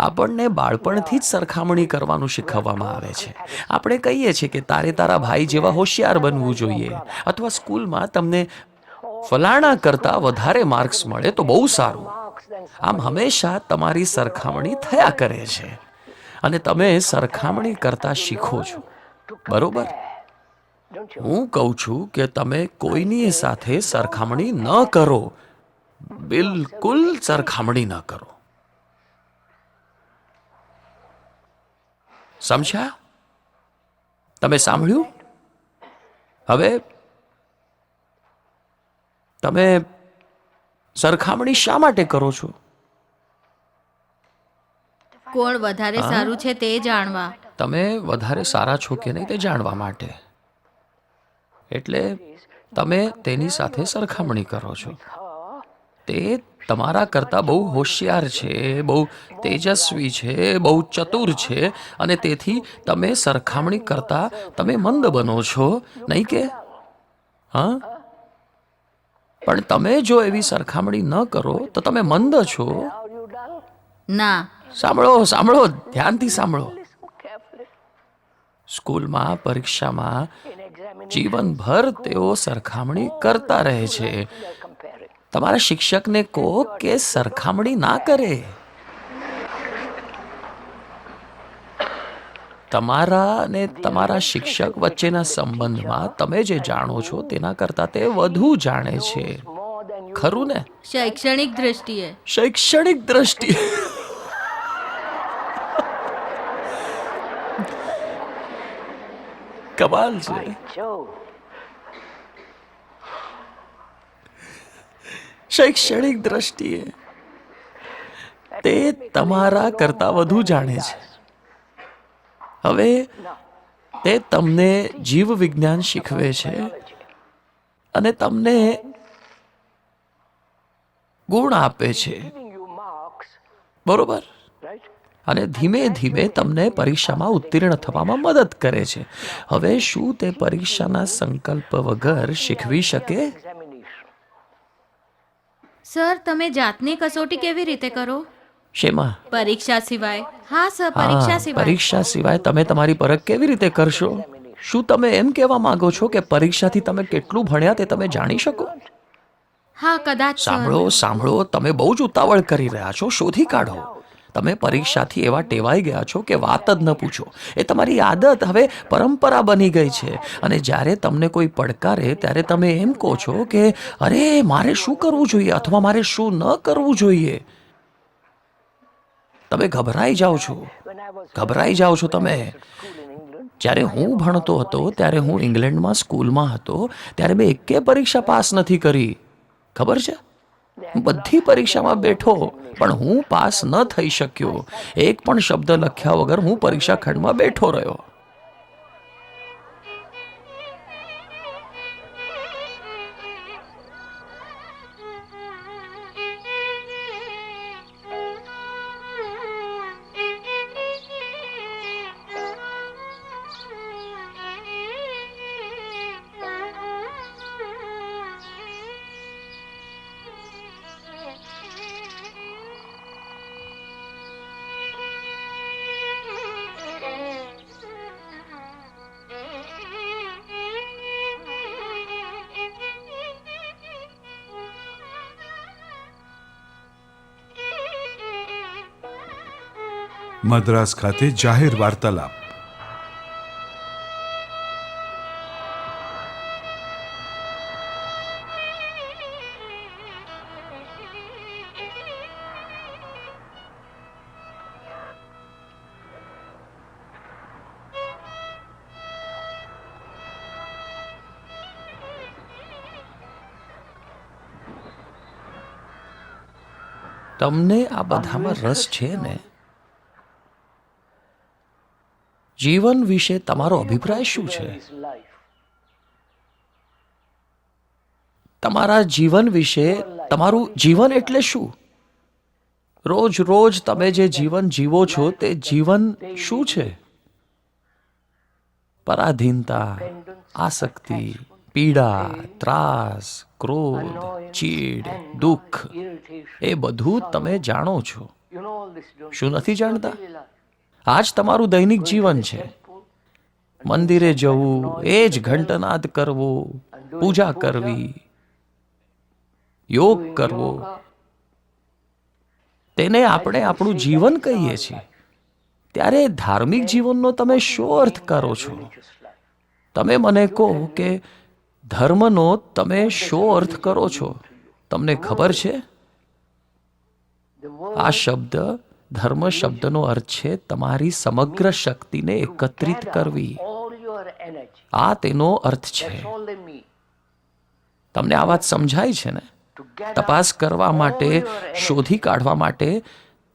આપણને બાળપણથી જ સરખામણી કરવાનું શીખવવામાં આવે છે. આપણે કહીએ છીએ કે તારે તારા ભાઈ જેવા હોશિયાર બનવું જોઈએ, અથવા સ્કૂલમાં તમને ફલાણા કરતાં વધારે માર્ક્સ મળે તો બહુ સારું. આમ હંમેશા તમારી સરખામણી થયા કરે છે અને તમે સરખામણી કરતા શીખો છો, બરોબર? હું કહું છું કે તમે કોઈની સાથે સરખામણી ન કરો, બિલકુલ સરખામણી ન કરો. સમજ્યા? તમે સાંભળ્યું? હવે તમે સરખામણી શા માટે કરો છો? કોણ વધારે સારું છે તે જાણવા. તમે વધારે સારા છો કે નહીં તે જાણવા માટે. એટલે તમે તેની સાથે સરખામણી કરો છો. તે તમારા કરતાં બહુ હોશિયાર છે, બહુ તેજસ્વી છે, બહુ ચતુર છે, અને તેથી તમે સરખામણી કરતા તમે મંદ બનો છો, નહીં કે? હા, પણ તમે જો એવી સરખામણી ન કરો તો તમે મંદ છો. ના. સાંભળો, સાંભળો, ધ્યાનથી સાંભળો. સ્કૂલમાં, પરીક્ષામાં જીવનભર તેઓ સરખામણી કરતા રહે છે. તમારા શિક્ષકને કહો કે સરખામણી ના કરે. તમારા અને તમારા શિક્ષક વચ્ચેના સંબંધમાં તમે જે જાણો છો તેના કરતાં તે વધુ જાણે છે, ખરું ને? શૈક્ષણિક દ્રષ્ટિએ. શૈક્ષણિક દ્રષ્ટિએ. કમાલ છે. શૈક્ષણિક દ્રષ્ટિએ તે તમારા કરતા વધુ જાણે છે. હવે તે તમને જીવ વિજ્ઞાન શીખવે છે અને તમને ગુણ આપે છે, બરોબર? right? અને ધીમે ધીમે તમને પરીક્ષામાં ઉત્તીર્ણ થવામાં મદદ કરે છે. હવે શું તે પરીક્ષાના સંકલ્પ વગર શીખવી શકે? Examination. સર તમે જાતની કસોટી કેવી રીતે કરો? શેમાં? પરીક્ષા સિવાય. હા સર, પરીક્ષા હા, સિવાય. પરીક્ષા સિવાય તમે તમારી પરખ કેવી રીતે કરશો? શું તમે એમ કહેવા માંગો છો કે પરીક્ષાથી તમે કેટલું ભણ્યા તે તમે જાણી શકો? હા કદાચ સર. સાંભળો સાંભળો, તમે બહુ જ ઉતાવળ કરી રહ્યા છો. શોધી કાઢો. તમે પરીક્ષાથી એવા ટેવાઈ ગયા છો કે વાત જ ન પૂછો. એ તમારી આદત હવે પરંપરા બની ગઈ છે. અને જ્યારે તમને કોઈ પડકારે ત્યારે તમે એમ કહો છો કે અરે મારે શું કરવું જોઈએ અથવા મારે શું ન કરવું જોઈએ. તમે ગભરાઈ જાઓ છો. ગભરાઈ જાઓ છો તમે. જ્યારે હું ભણતો હતો ત્યારે હું ઇંગ્લેન્ડમાં સ્કૂલમાં હતો ત્યારે મેં એકે પરીક્ષા પાસ નથી કરી. ખબર છે? હું બધી પરીક્ષામાં બેઠો પણ હું પાસ ન થઈ શક્યો. એક પણ શબ્દ લખ્યા વગર હું પરીક્ષા ખંડમાં બેઠો રહ્યો. મદ્રાસ ખાતે જાહેર વાર્તાલાપ. તમને આ બધામાં રસ છે ને? જીવન વિશે તમારો અભિપ્રાય શું છે? Is life. તમારા જીવન વિશે તમારું જીવન એટલે શું? રોજ રોજ તમે જે જીવન જીવો છો તે જીવન શું છે? પરાધીનતા, આસક્તિ, પીડા, ત્રાસ, ક્રોધ, ચીડ, દુઃખ, Irritation. એ બધું તમે જાણો છો. You know all this, don't શું નથી જાણતા? you? Daily life. આ જ તમારું દૈનિક જીવન છે. મંદિરે જવું, એ જ ઘંટનાદ કરવો, પૂજા કરવી, યોગ કરવો, તેને આપણે આપણું જીવન કહીએ છીએ. ત્યારે ધાર્મિક જીવનનો તમે શો અર્થ કરો છો? તમે મને કહો કે ધર્મનો તમે શો અર્થ કરો છો? તમને ખબર છે? આ શબ્દ ધર્મ શબ્દનો અર્થ છે તમારી સમગ્ર શક્તિને એકત્રિત કરવી. All your energy. આ તેનો અર્થ છે. That's all they mean. તમને આ વાત સમજાય છે ને? To gather તપાસ કરવા all માટે, your energy. શોધી કાઢવા માટે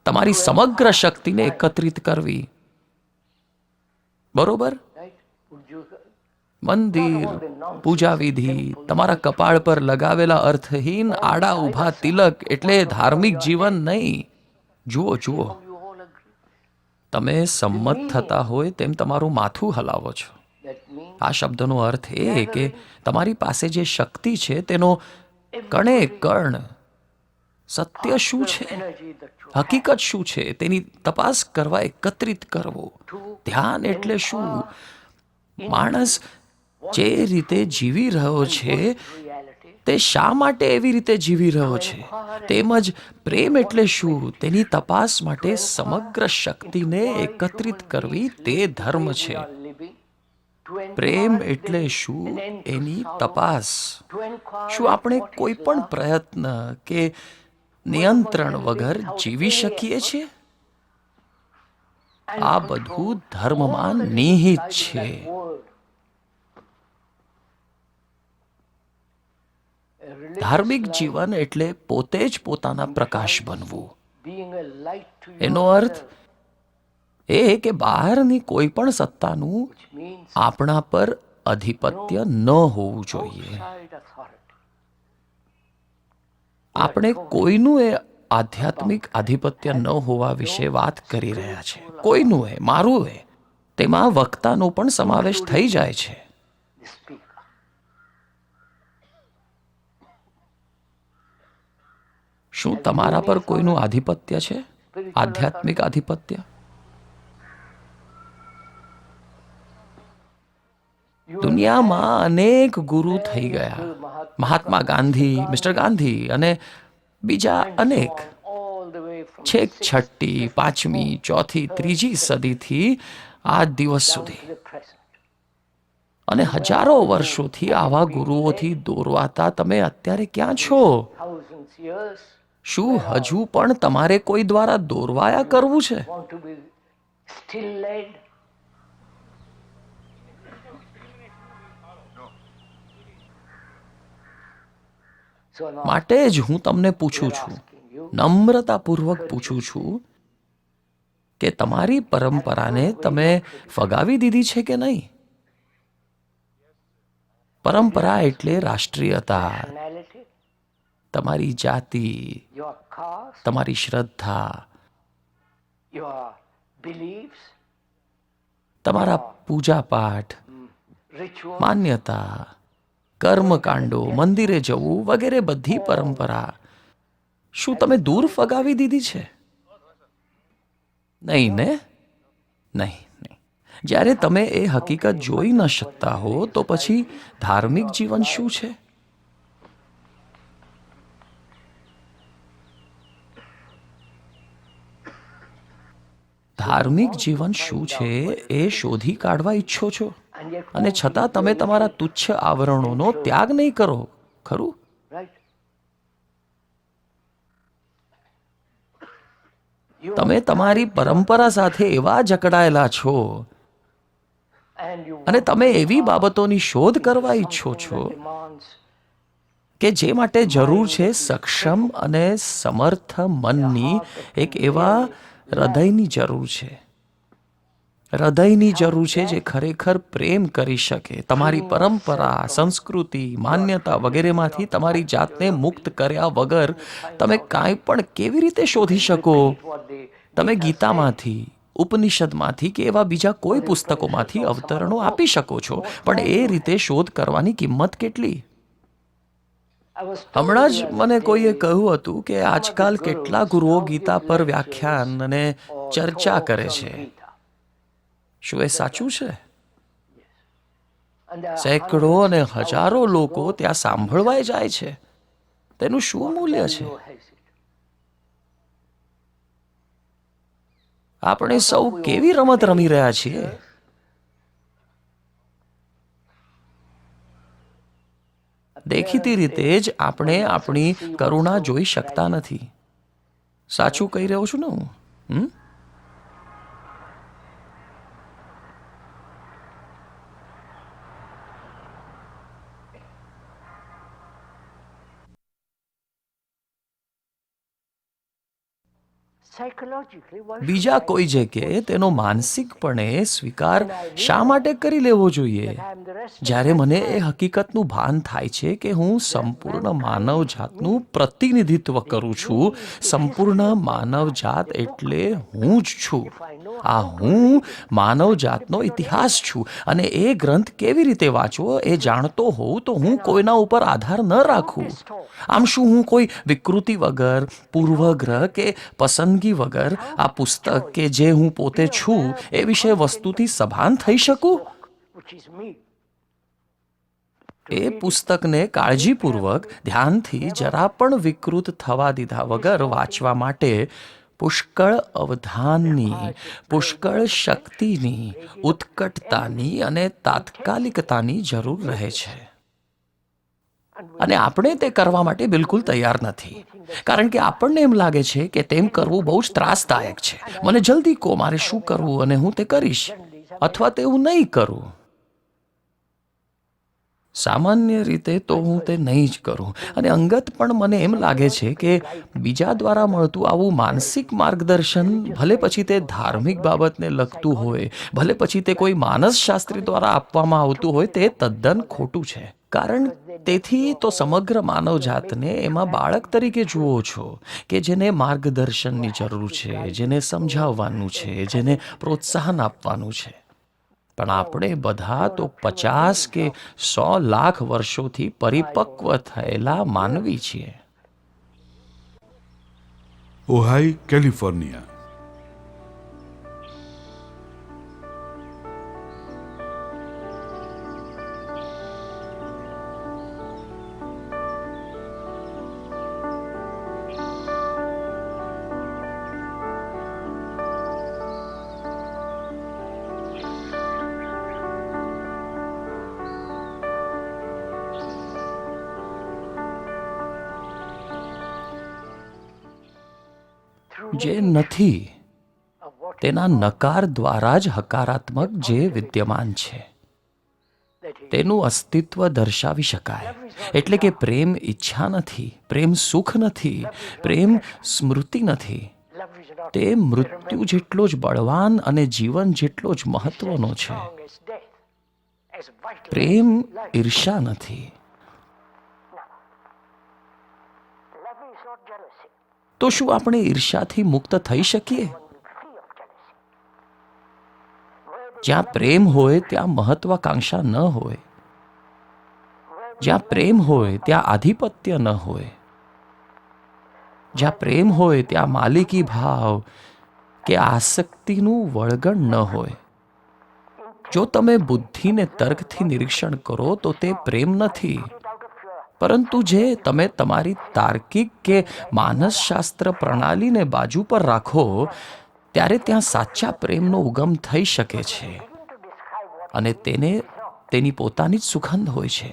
તમારી સમગ્ર શક્તિને એકત્રિત કરવી. બરોબર? Right? Would you? મંદિર, પૂજા વિધિ, તમારા કપાળ પર લગાવેલા અર્થહીન આડા ઊભા તિલક એટલે ધાર્મિક જીવન નહીં. જુઓ જુઓ, You all agree. તમે સંમત થતા હોય તેમ તમારું માથું હલાવો છો. That means આ શબ્દનો અર્થ એ કે તમારી પાસે જે શક્તિ છે તેનો કણે કણ સત્ય શું છે, energy that you હકીકત શું છે તેની તપાસ કરવા એકત્રિત કરવો. ધ્યાન એટલે શું? માણસ જે રીતે જીવી રહ્યો છે reality. તે શા માટે એવી રીતે જીવી રહ્યો છે, તેમજ પ્રેમ એટલે શું તેની તપાસ માટે સમગ્ર શક્તિને એકત્રિત કરવી તે ધર્મ છે. Living. To પ્રેમ encourage એટલે them શું and end to any sorrow. તપાસ. To encourage શું આપણે what is કોઈ પણ love. પ્રયત્ન કે નિયંત્રણ વગર જીવી શકીએ છીએ? And આ control બધું all ધર્મમાં that is નિહિત inside છે. that word. A religious ધાર્મિક life, જીવન એટલે પોતે જ પોતાના પ્રકાશ બનવું. being a light to એનો અર્થ yourself, એ કે બહારની કોઈ પણ સત્તાનું which means આપણા પર આધિપત્ય ન હોવું જોઈએ. outside authority. આપણે કોઈનું એ આધ્યાત્મિક આધિપત્ય ન હોવા વિશે વાત કરી રહ્યા છે. કોઈનું એ, મારું એ, તેમાં વક્તાનો પણ સમાવેશ થઈ જાય છે. the speaker. શું તમારા પર કોઈનું આધિપત્ય છે? આધ્યાત્મિક આધિપત્ય? દુનિયામાં અનેક ગુરુ થઈ ગયા. મહાત્મા ગાંધી, મિસ્ટર ગાંધી અને બીજા અનેક. All the way from છેક 6મી, 5મી, 4થી, 3જી સદીથી આ દિવસ સુધી. the present. અને હજારો વર્ષોથી આવા ગુરુઓથી દોરવાતા તમે અત્યારે ક્યાં છો? Thousands years શું હજુ પણ તમારે કોઈ દ્વારા દોરવાયા કરવું છે? want to be still led. So now માટે જ હું તમને પૂછું છું, નમ્રતાપૂર્વક પૂછું છું કે તમારી પરંપરાને તમે ફગાવી દીધી છે કે નહીં? પરંપરા એટલે રાષ્ટ્રીયતા, nationality, તમારી જાતિ, your caste, તમારી શ્રદ્ધા, your beliefs, તમારા પૂજાપાઠ, rituals, માન્યતા, કર્મકાંડો, મંદિરે જવું વગેરે બધી પરંપરા શું તમે દૂર ફગાવી દીધી છે? નહીં ને? નહીં. જ્યારે તમે એ હકીકત જોઈ ન શકતા હો તો પછી ધાર્મિક જીવન શું છે? ધાર્મિક જીવન શું છે એ શોધી કાઢવા ઈચ્છો છો, and yet અને છતાં તમે તમારા તુચ્છ આવરણોનો ત્યાગ નહીં કરો, ખરું? right. તમે તમારી પરંપરા સાથે એવા જકડાયેલા છો And you અને તમે એવી બાબતોની શોધ કરવા ઈચ્છો છો demands કે જે માટે જરૂર છે સક્ષમ અને સમર્થ મનની, એક એવા હૃદયની જરૂર છે. હૃદયની જરૂર છે જે ખરેખર પ્રેમ કરી શકે. તમારી પરંપરા, સંસ્કૃતિ, માન્યતા વગેરેમાંથી તમારી જાતને મુક્ત કર્યા વગર તમે કાંઈ પણ કેવી રીતે શોધી શકો? what they તમે ગીતામાંથી, ઉપનિષદમાંથી કે એવા બીજા કોઈ પુસ્તકોમાંથી અવતરણો આપી શકો છો, પણ એ રીતે શોધ કરવાની કિંમત કેટલી? I was હમણાં જ મને કોઈએ કહ્યું હતું કે આજકાલ કેટલા ગુરુઓ ગીતા પર વ્યાખ્યાન અને ચર્ચા કરે છે. શું એ સાચું છે? and there are સેંકડો અને હજારો લોકો ત્યાં સાંભળવાય જાય છે. તેનું શું મૂલ્ય છે? no hesitation. આપણે સૌ કેવી રમત રમી રહ્યા છીએ? દેખીતી રીતે જ આપણે આપણી કરુણા જોઈ શકતા નથી. સાચું કહી રહ્યો છું ને હું? Psychologically, one બીજા કોઈ જગ્યાએ તેનો માનસિકપણે સ્વીકાર શા માટે કરી લેવો જોઈએ? જ્યારે મને એ હકીકતનું ભાન થાય છે કે હું સંપૂર્ણ માનવ જાતનું પ્રતિનિધિત્વ કરું છું. સંપૂર્ણ માનવ જાત એટલે હું જ છું. આ હું માનવ જાતનો ઇતિહાસ છું, અને એ ગ્રંથ કેવી રીતે વાંચવો એ જાણતો હોઉં તો હું કોઈના ઉપર આધાર ન રાખું. આમ શું હું કોઈ વિકૃતિ વગર, પૂર્વગ્રહ કે પસંદગી વગર આ પુસ્તક કે જે હું પોતે છું એ વિશે વસ્તુથી સભાન થઈ શકું? which is me. એ પુસ્તકને કાળજીપૂર્વક, ધ્યાનથી, જરા પણ વિકૃત થવા દીધા વગર વાંચવા માટે પુષ્કળ અવધાનની, પુષ્કળ શક્તિની, ઉત્કટતાની અને તાત્કાલિકતાની જરૂર રહે છે. અને આપણે તે કરવા માટે બિલકુલ તૈયાર નથી, કારણ કે આપણને એમ લાગે છે કે તેમ કરવું બહુ જ ત્રાસદાયક છે. મને જલ્દી કહો મારે શું કરવું અને હું તે કરીશ, અથવા તે હું નહીં કરું. સામાન્ય રીતે તો હું તે નહીં જ કરું, અને અંગત પણ મને એમ લાગે છે કે બીજા દ્વારા મળતું આવું માનસિક માર્ગદર્શન, ભલે પછી તે ધાર્મિક બાબતને લગતું હોય, ભલે પછી તે કોઈ માનસશાસ્ત્રી દ્વારા આપવામાં આવતું હોય, તે તદ્દન ખોટું છે. કારણ તેથી તો સમગ્ર માનવજાતને એમાં બાળક તરીકે જુઓ છો કે જેને માર્ગદર્શનની જરૂર છે, જેને સમજાવવાનું છે, જેને પ્રોત્સાહન આપવાનું છે. પણ આપણે બધા તો 50 કે 100 લાખ વર્ષોથી પરિપક્વ થયેલા માનવી છીએ. ઓહાઈ, કેલિફોર્નિયા. જે નથી તેના નકાર દ્વારા જ હકારાત્મક જે વિદ્યમાન છે તેનું અસ્તિત્વ દર્શાવી શકાય. એટલે કે પ્રેમ ઈચ્છા નથી, પ્રેમ સુખ નથી, પ્રેમ સ્મૃતિ નથી. તે મૃત્યુ જેટલો જ બળવાન અને જીવન જેટલો જ મહત્વનો છે. પ્રેમ ઈર્ષા નથી. તો શું આપણે ઈર્ષાથી મુક્ત થઈ શકીએ? જ્યાં પ્રેમ હોય ત્યાં મહત્વાકાંક્ષા ન હોય. જ્યાં પ્રેમ હોય ત્યાં આધિપત્ય ન હોય. જ્યાં પ્રેમ હોય ત્યાં માલિકી ભાવ કે આસક્તિનું વળગણ ન હોય. જો તમે બુદ્ધિને તર્કથી નિરીક્ષણ કરો તો તે પ્રેમ નથી, પરંતુ જે તમે તમારી તાર્કિક કે માનસશાસ્ત્ર પ્રણાલીને બાજુ પર રાખો ત્યારે ત્યાં સાચા પ્રેમનો ઉગમ થઈ શકે છે. અને તેને તેની પોતાની જ સુગંધ હોય છે.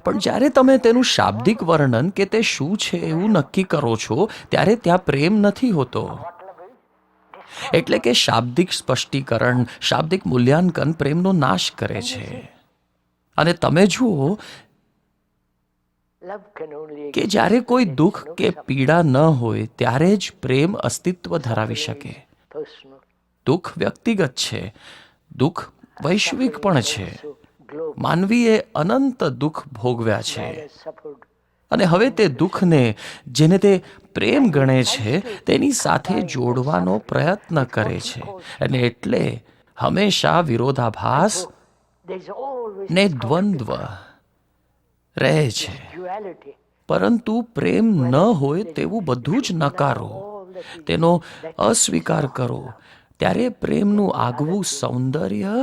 પણ જ્યારે તમે તેનું શાબ્દિક વર્ણન કે તે શું છે એવું નક્કી કરો છો ત્યારે ત્યાં પ્રેમ નથી હોતો. એટલે કે શાબ્દિક સ્પષ્ટીકરણ, શાબ્દિક મૂલ્યાંકન પ્રેમનો નાશ કરે છે. અને તમે જુઓ કે જ્યારે કોઈ દુઃખ કે પીડા ન હોય ત્યારે જ પ્રેમ અસ્તિત્વ ધરાવી શકે. દુઃખ વ્યક્તિગત છે, દુઃખ વૈશ્વિક પણ છે. માનવીએ અનંત દુઃખ ભોગવ્યા છે અને હવે તે દુઃખને જેને તે પ્રેમ ગણે છે તેની સાથે જોડવાનો પ્રયત્ન કરે છે. અને એટલે હંમેશા વિરોધાભાસ ને દ્વંદ્વ રહે છે. પરંતુ પ્રેમ ન હોય તેવું બધું જ નકારો, તેનો અસ્વીકાર કરો ત્યારે પ્રેમનું આગવું સૌંદર્ય,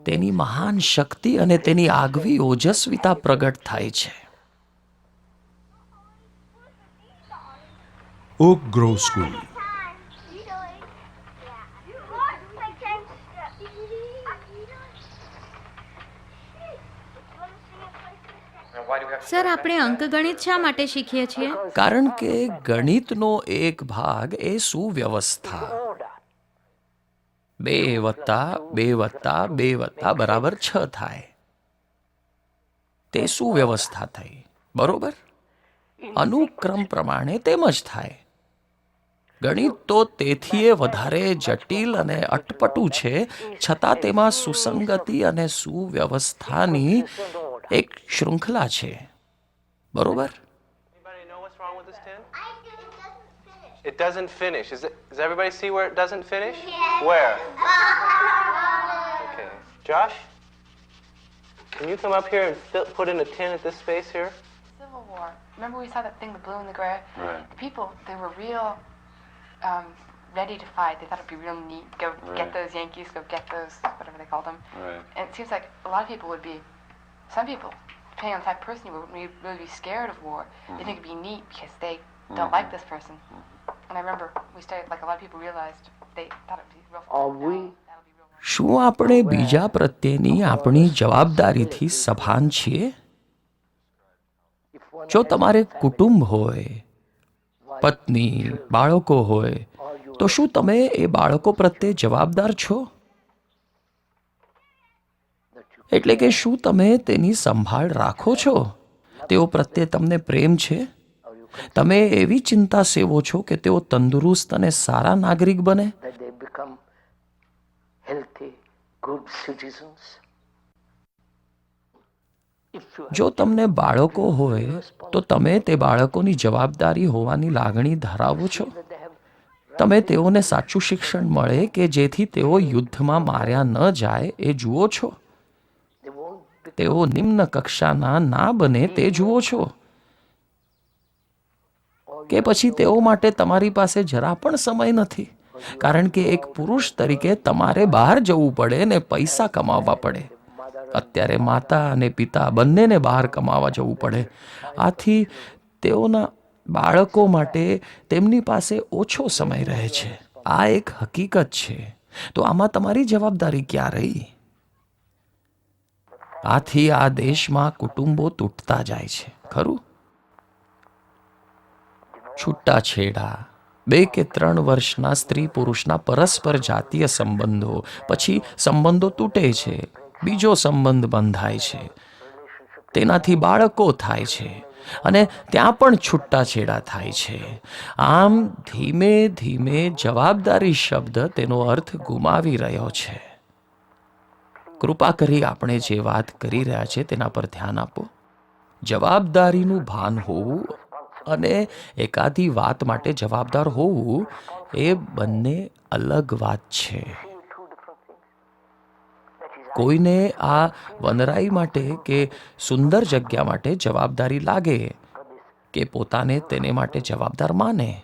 તેની મહાન શક્તિ અને તેની આગવી ઓજસ્વીતા પ્રગટ થાય છે. Okay grove school. સર, આપણે અંકગણિત શા માટે શીખીએ છીએ? કારણ કે ગણિતનો એક ભાગ એ સુવ્યવસ્થા. 2+2+2=6 થાય. તે સુવ્યવસ્થા થઈ, બરોબર? અનુક્રમ પ્રમાણે તેમ જ થાય. ગણિત તો તેથી વધારે જટિલ અને અટપટું છે, છતાં તેમાં સુસંગતિ અને સુવ્યવસ્થાની એક શૃંખલા છે, બરોબર? Anybody know what's wrong with this tin? It doesn't finish. Does everybody see where it doesn't finish? Where? Okay. Josh? Can you come up here and put in a tin at this space here? Civil War. Remember we saw that thing, the blue and the gray? Right. The people, they were real ready to fight. They thought it'd be real neat. Go get those Yankees, go get those, whatever they called them. Right. And it seems like a lot of people would be, some people, depending on the type of person you would really be scared of war. They think it'd be neat because they don't like this person. And I remember we started, like a lot of people realized they thought it'd be real fun. That'll be real. શું આપણે બીજા પ્રત્યેની આપણી જવાબદારીથી સભાન છીએ? જો તમારે કુટુંબ હોય, પત્ની, બાળકો હોય, તો શું તમે એ બાળકો પ્રત્યે જવાબદાર છો? એટલે કે શું તમે તેની સંભાળ રાખો છો? તેઓ પ્રત્યે તમને પ્રેમ છે? તમે એવી ચિંતા સેવો છો કે તેઓ તંદુરસ્ત અને સારા નાગરિક બને? that they become healthy, good citizens. if you જો તમને બાળકો હોય તો તમે તે બાળકોની જવાબદારી હોવાની લાગણી ધરાવો છો? તમે તેઓને સાચું શિક્ષણ મળે કે જેથી તેઓ યુદ્ધમાં માર્યા ન જાય એ જુઓ છો? they won't તેઓ નિમ્ન કક્ષાના ના બને તે જુઓ છો? કે પછી તેઓ માટે તમારી પાસે જરા પણ સમય નથી? કારણ કે એક પુરુષ તરીકે તમારે બહાર જવું પડે ને પૈસા કમાવવા પડે. અત્યારે માતા અને પિતા બંનેને બહાર કમાવા જવું પડે. આથી તેઓના બાળકો માટે તેમની પાસે ઓછો સમય રહે છે. આ એક હકીકત છે. તો આમાં તમારી જવાબદારી ક્યાં રહી? આથી આ દેશમાં કુટુંબો તૂટતા જાય છે, ખરું? છૂટાછેડા, 2 કે 3 વર્ષના સ્ત્રી પુરુષના પરસ્પર જાતીય સંબંધો, પછી સંબંધો તૂટે છે, બીજો સંબંધ બંધાય છે, તેનાથી બાળકો થાય છે અને ત્યાં પણ છૂટાછેડા થાય છે. આમ ધીમે ધીમે જવાબદારી શબ્દ તેનો અર્થ ગુમાવી રહ્યો છે. કૃપા કરી આપણે જે વાત કરી રહ્યા છે તેના પર ધ્યાન આપો. જવાબદારીનું ભાન હોવું અને એકાદી વાત માટે જવાબદાર હોવું એ બંને અલગ વાત છે. કોઈને આ વનરાઈ માટે કે સુંદર જગ્યા માટે જવાબદારી લાગે કે પોતાને તેને માટે જવાબદાર માને.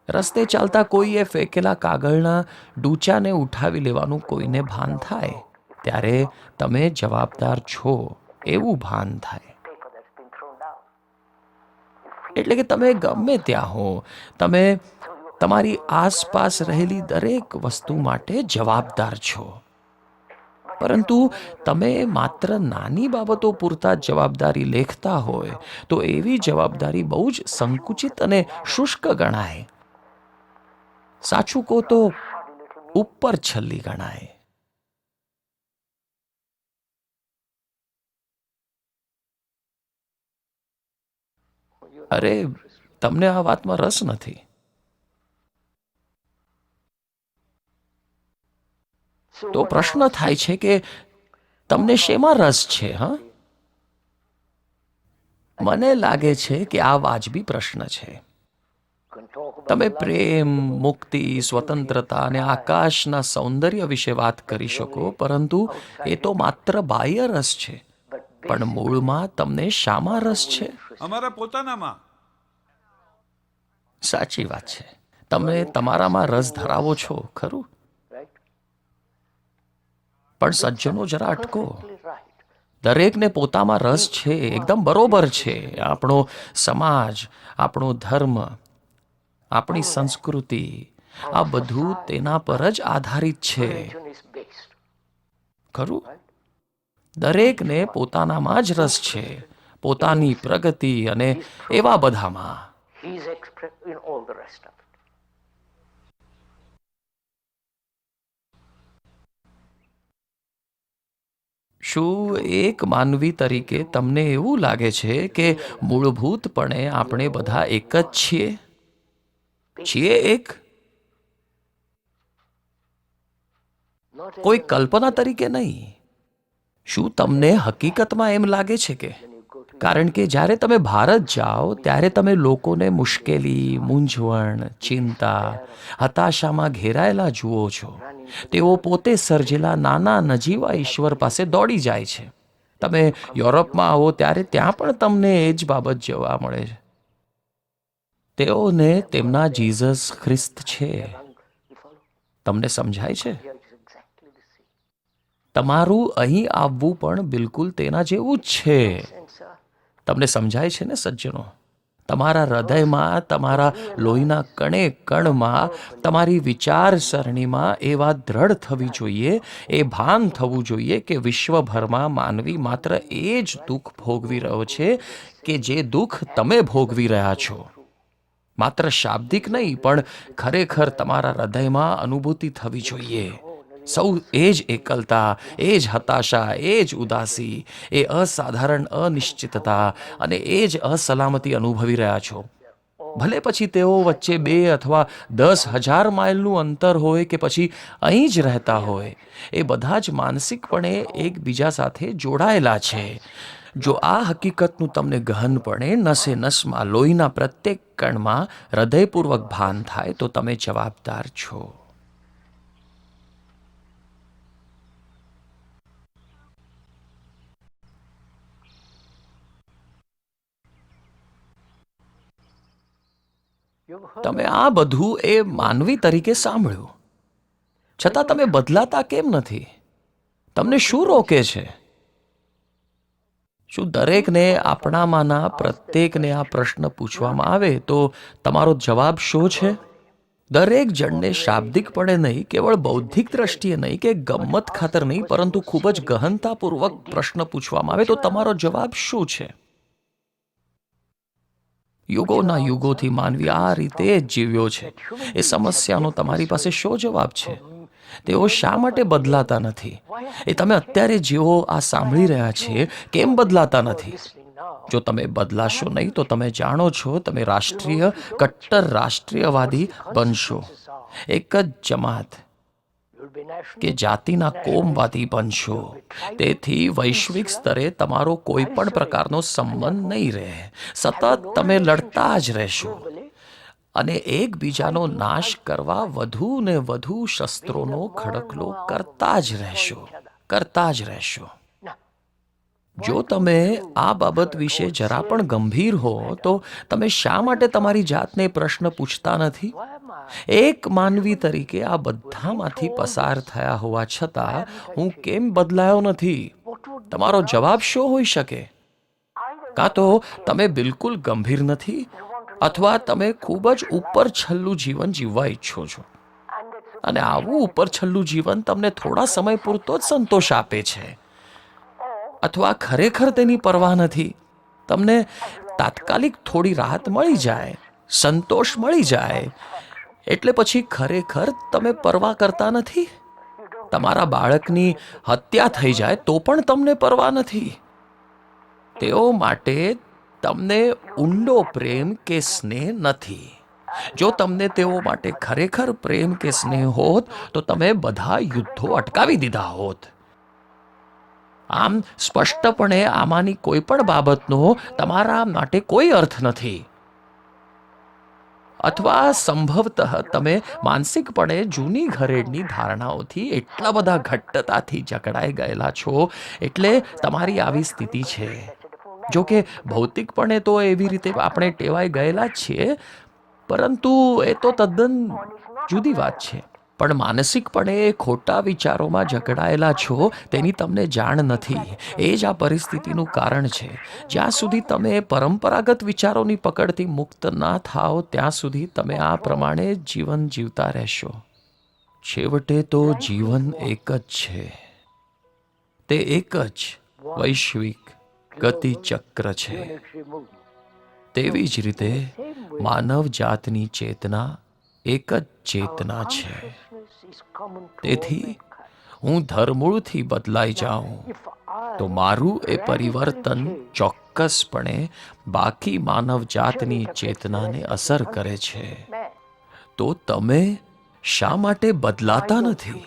રસ્તે ચાલતા કોઈએ ફેંકેલા કાગળના ડૂચાને ઉઠાવી લેવાનું કોઈને ભાન થાય ત્યારે તમે જવાબદાર છો એવું ભાન થાય. એટલે કે તમે ગમે ત્યાં હો, તમે તમારી આસપાસ રહેલી દરેક વસ્તુ માટે જવાબદાર છો. પરંતુ તમે માત્ર નાની બાબતો પૂરતા જ જવાબદારી લેખતા હોય તો એવી જવાબદારી બહુ જ સંકુચિત અને શુષ્ક ગણાય. સાચું કહો તો ઉપર છલ્લી ગણાય. અરે, તમને આ વાતમાં રસ નથી. તો પ્રશ્ન થાય છે કે તમને શેમાં રસ છે? હા, મને લાગે છે કે આ વાજબી પ્રશ્ન છે. તમે પ્રેમ, મુક્તિ, સ્વતંત્રતા અને આકાશના સૌંદર્ય વિશે વાત કરી શકો, પરંતુ એ તો માત્ર બાહ્ય રસ છે. પણ મૂળમાં તમને શામાં રસ છે? અમારા પોતાનામાં. સાચી વાત છે. તમે તમારામાં રસ ધરાવો છો, ખરું? પણ સજ્જનો જરા અટકો. દરેકને પોતામાં રસ છે, એકદમ બરોબર છે. આપણો સમાજ, આપણો ધર્મ, આપણી સંસ્કૃતિ, આ બધું તેના પર જ આધારિત છે, ખરું? દરેકને પોતાનામાં જ રસ છે, પોતાની પ્રગતિ અને એવા બધામાં. he is expressed in all the rest of it. શું એક માનવી તરીકે તમને એવું લાગે છે કે મૂળભૂતપણે આપણે બધા એક જ છીએ? છીએ એક? કોઈ કલ્પના તરીકે નહીં. શું તમને હકીકતમાં એમ લાગે છે કે? કારણ કે જ્યારે તમે ભારત જાઓ ત્યારે તમે લોકોને મુશ્કેલી, મૂંઝવણ, ચિંતા, હતાશામાં ઘેરાયેલા જુઓ છો. તેઓ પોતે સર્જેલા નાના નજીવા ઈશ્વર પાસે દોડી જાય છે. તમે યુરોપમાં આવો ત્યારે ત્યાં પણ તમને એ જ બાબત જોવા મળે છે. તેઓને તેમના જીસસ ખ્રિસ્ત છે. તમને સમજાય છે? તમારું અહીં આવવું પણ બિલકુલ તેના જેવું જ છે. તમને સમજાય છે ને સજ્જનો? તમારા હૃદયમાં, તમારા લોહીના કણે કણમાં, તમારી વિચારસરણીમાં એ વાત દ્રઢ થવી જોઈએ, એ ભાન થવું જોઈએ કે વિશ્વભરમાં માનવી માત્ર એ જ દુઃખ ભોગવી રહ્યો છે કે જે દુઃખ તમે ભોગવી રહ્યા છો. માત્ર શાબ્દિક નહીં પણ ખરેખર તમારા હૃદયમાં અનુભૂતિ થવી જોઈએ. સૌ એ જ એકલતા, એ જ હતાશા, એ જ ઉદાસી, એ અસાધારણ અનિશ્ચિતતા અને એ જ અસલામતી અનુભવી રહ્યા છો. ભલે પછી તેઓ વચ્ચે 2 અથવા 10,000 માઇલનું અંતર હોય કે પછી અહીં જ રહેતા હોય, એ બધા જ માનસિકપણે એકબીજા સાથે જોડાયેલા છે. જો આ હકીકતનું તમને ગહનપણે નસે નસમાં, લોહીના પ્રત્યેક કણમાં હૃદયપૂર્વક ભાન થાય તો તમે જવાબદાર છો. તમે આ બધું એ માનવી તરીકે સાંભળ્યું, છતાં તમે બદલાતા કેમ નથી? તમને શું રોકે છે? શું દરેકને આપણામાંના પ્રત્યેકને આ પ્રશ્ન પૂછવામાં આવે તો તમારો જવાબ શું છે? દરેક જણને શાબ્દિકપણે નહીં, કેવળ બૌદ્ધિક દ્રષ્ટિએ નહીં કે ગમ્મત ખાતર નહીં, પરંતુ ખૂબ જ ગહનતાપૂર્વક પ્રશ્ન પૂછવામાં આવે તો તમારો જવાબ શું છે? યુગોના યુગોથી માનવી આ રીતે જ જીવ્યો છે. એ સમસ્યાનો તમારી પાસે શો જવાબ છે? તેઓ શા માટે બદલાતા નથી? એ તમે અત્યારે જેઓ આ સાંભળી રહ્યા છે, કેમ બદલાતા નથી? જો તમે બદલાશો નહીં તો તમે જાણો છો, તમે કટ્ટર રાષ્ટ્રીયવાદી બનશો. એક જ જમાત કે જાતિના કોમવાદી બનશો. તેથી વૈશ્વિક સ્તરે તમારો કોઈ પણ પ્રકારનો સંબંધ નહીં રહે. સતત તમે લડતા જ રહેશો અને એકબીજાનો નાશ કરવા વધુ ને વધુ શસ્ત્રોનો ખડકલો કરતા જ રહેશો. જો તમે આ બાબત વિશે જરા પણ ગંભીર હો તો તમે શા માટે તમારી જાતને પ્રશ્ન પૂછતા નથી? એક માનવી તરીકે આ બધામાંથી પસાર થયા હોવા છતાં હું કેમ બદલાયો નથી? તમારો જવાબ શું હોઈ શકે? કાં તો તમે બિલકુલ ગંભીર નથી, અથવા તમે ખૂબ જ ઉપર છલ્લું જીવન જીવવા ઈચ્છો છો, અને આવું ઉપર છલ્લું જીવન તમને થોડા સમય પૂરતો જ સંતોષ આપે છે, અથવા ખરેખર તેની પરવા નથી. તમને તાત્કાલિક થોડી રાહત મળી જાય, સંતોષ મળી જાય, એટલે પછી ખરેખર તમે પરવા કરતા નથી. તમારા બાળકની હત્યા થઈ જાય તો પણ તમને પરવા નથી. તેઓ માટે તમને ઊંડો પ્રેમ કે સ્નેહ નથી. જો તમને તેઓ માટે ખરેખર પ્રેમ કે સ્નેહ હોત તો તમે બધા યુદ્ધો અટકાવી દીધા હોત. આમ સ્પષ્ટપણે આમાંની કોઈ પણ બાબતનો તમારા માટે કોઈ અર્થ નથી. અથવા સંભવતઃ તમે માનસિકપણે જૂની ઘરેડની ધારણાઓથી એટલા બધા ઘટ્ટતાથી જકડાઈ ગયેલા છો, એટલે તમારી આવી સ્થિતિ છે. જો કે ભૌતિકપણે તો એવી રીતે આપણે ટેવાઈ ગયેલા જ છીએ, પરંતુ એ તો તદ્દન જુદી વાત છે. પણ માનસિકપણે ખોટા વિચારોમાં જકડાયેલા છો તેની તમને જાણ નથી. એ જ આ પરિસ્થિતિનું કારણ છે. જ્યાં સુધી તમે પરંપરાગત વિચારોની પકડથી મુક્ત ના થાઓ ત્યાં સુધી તમે આ પ્રમાણે જીવન જીવતા રહેશો. છેવટે તો જીવન એક જ છે. તે એક જ વૈશ્વિક ગતિચક્ર છે. તેવી જ રીતે માનવ જાતની ચેતના એક જ ચેતના છે. તેથી હું ધરમૂળથી બદલાઈ જાઉં તો મારું એ પરિવર્તન ચોક્કસપણે બાકી માનવ જાતની ચેતનાને અસર કરે છે. તો તમે શા માટે બદલાતા નથી?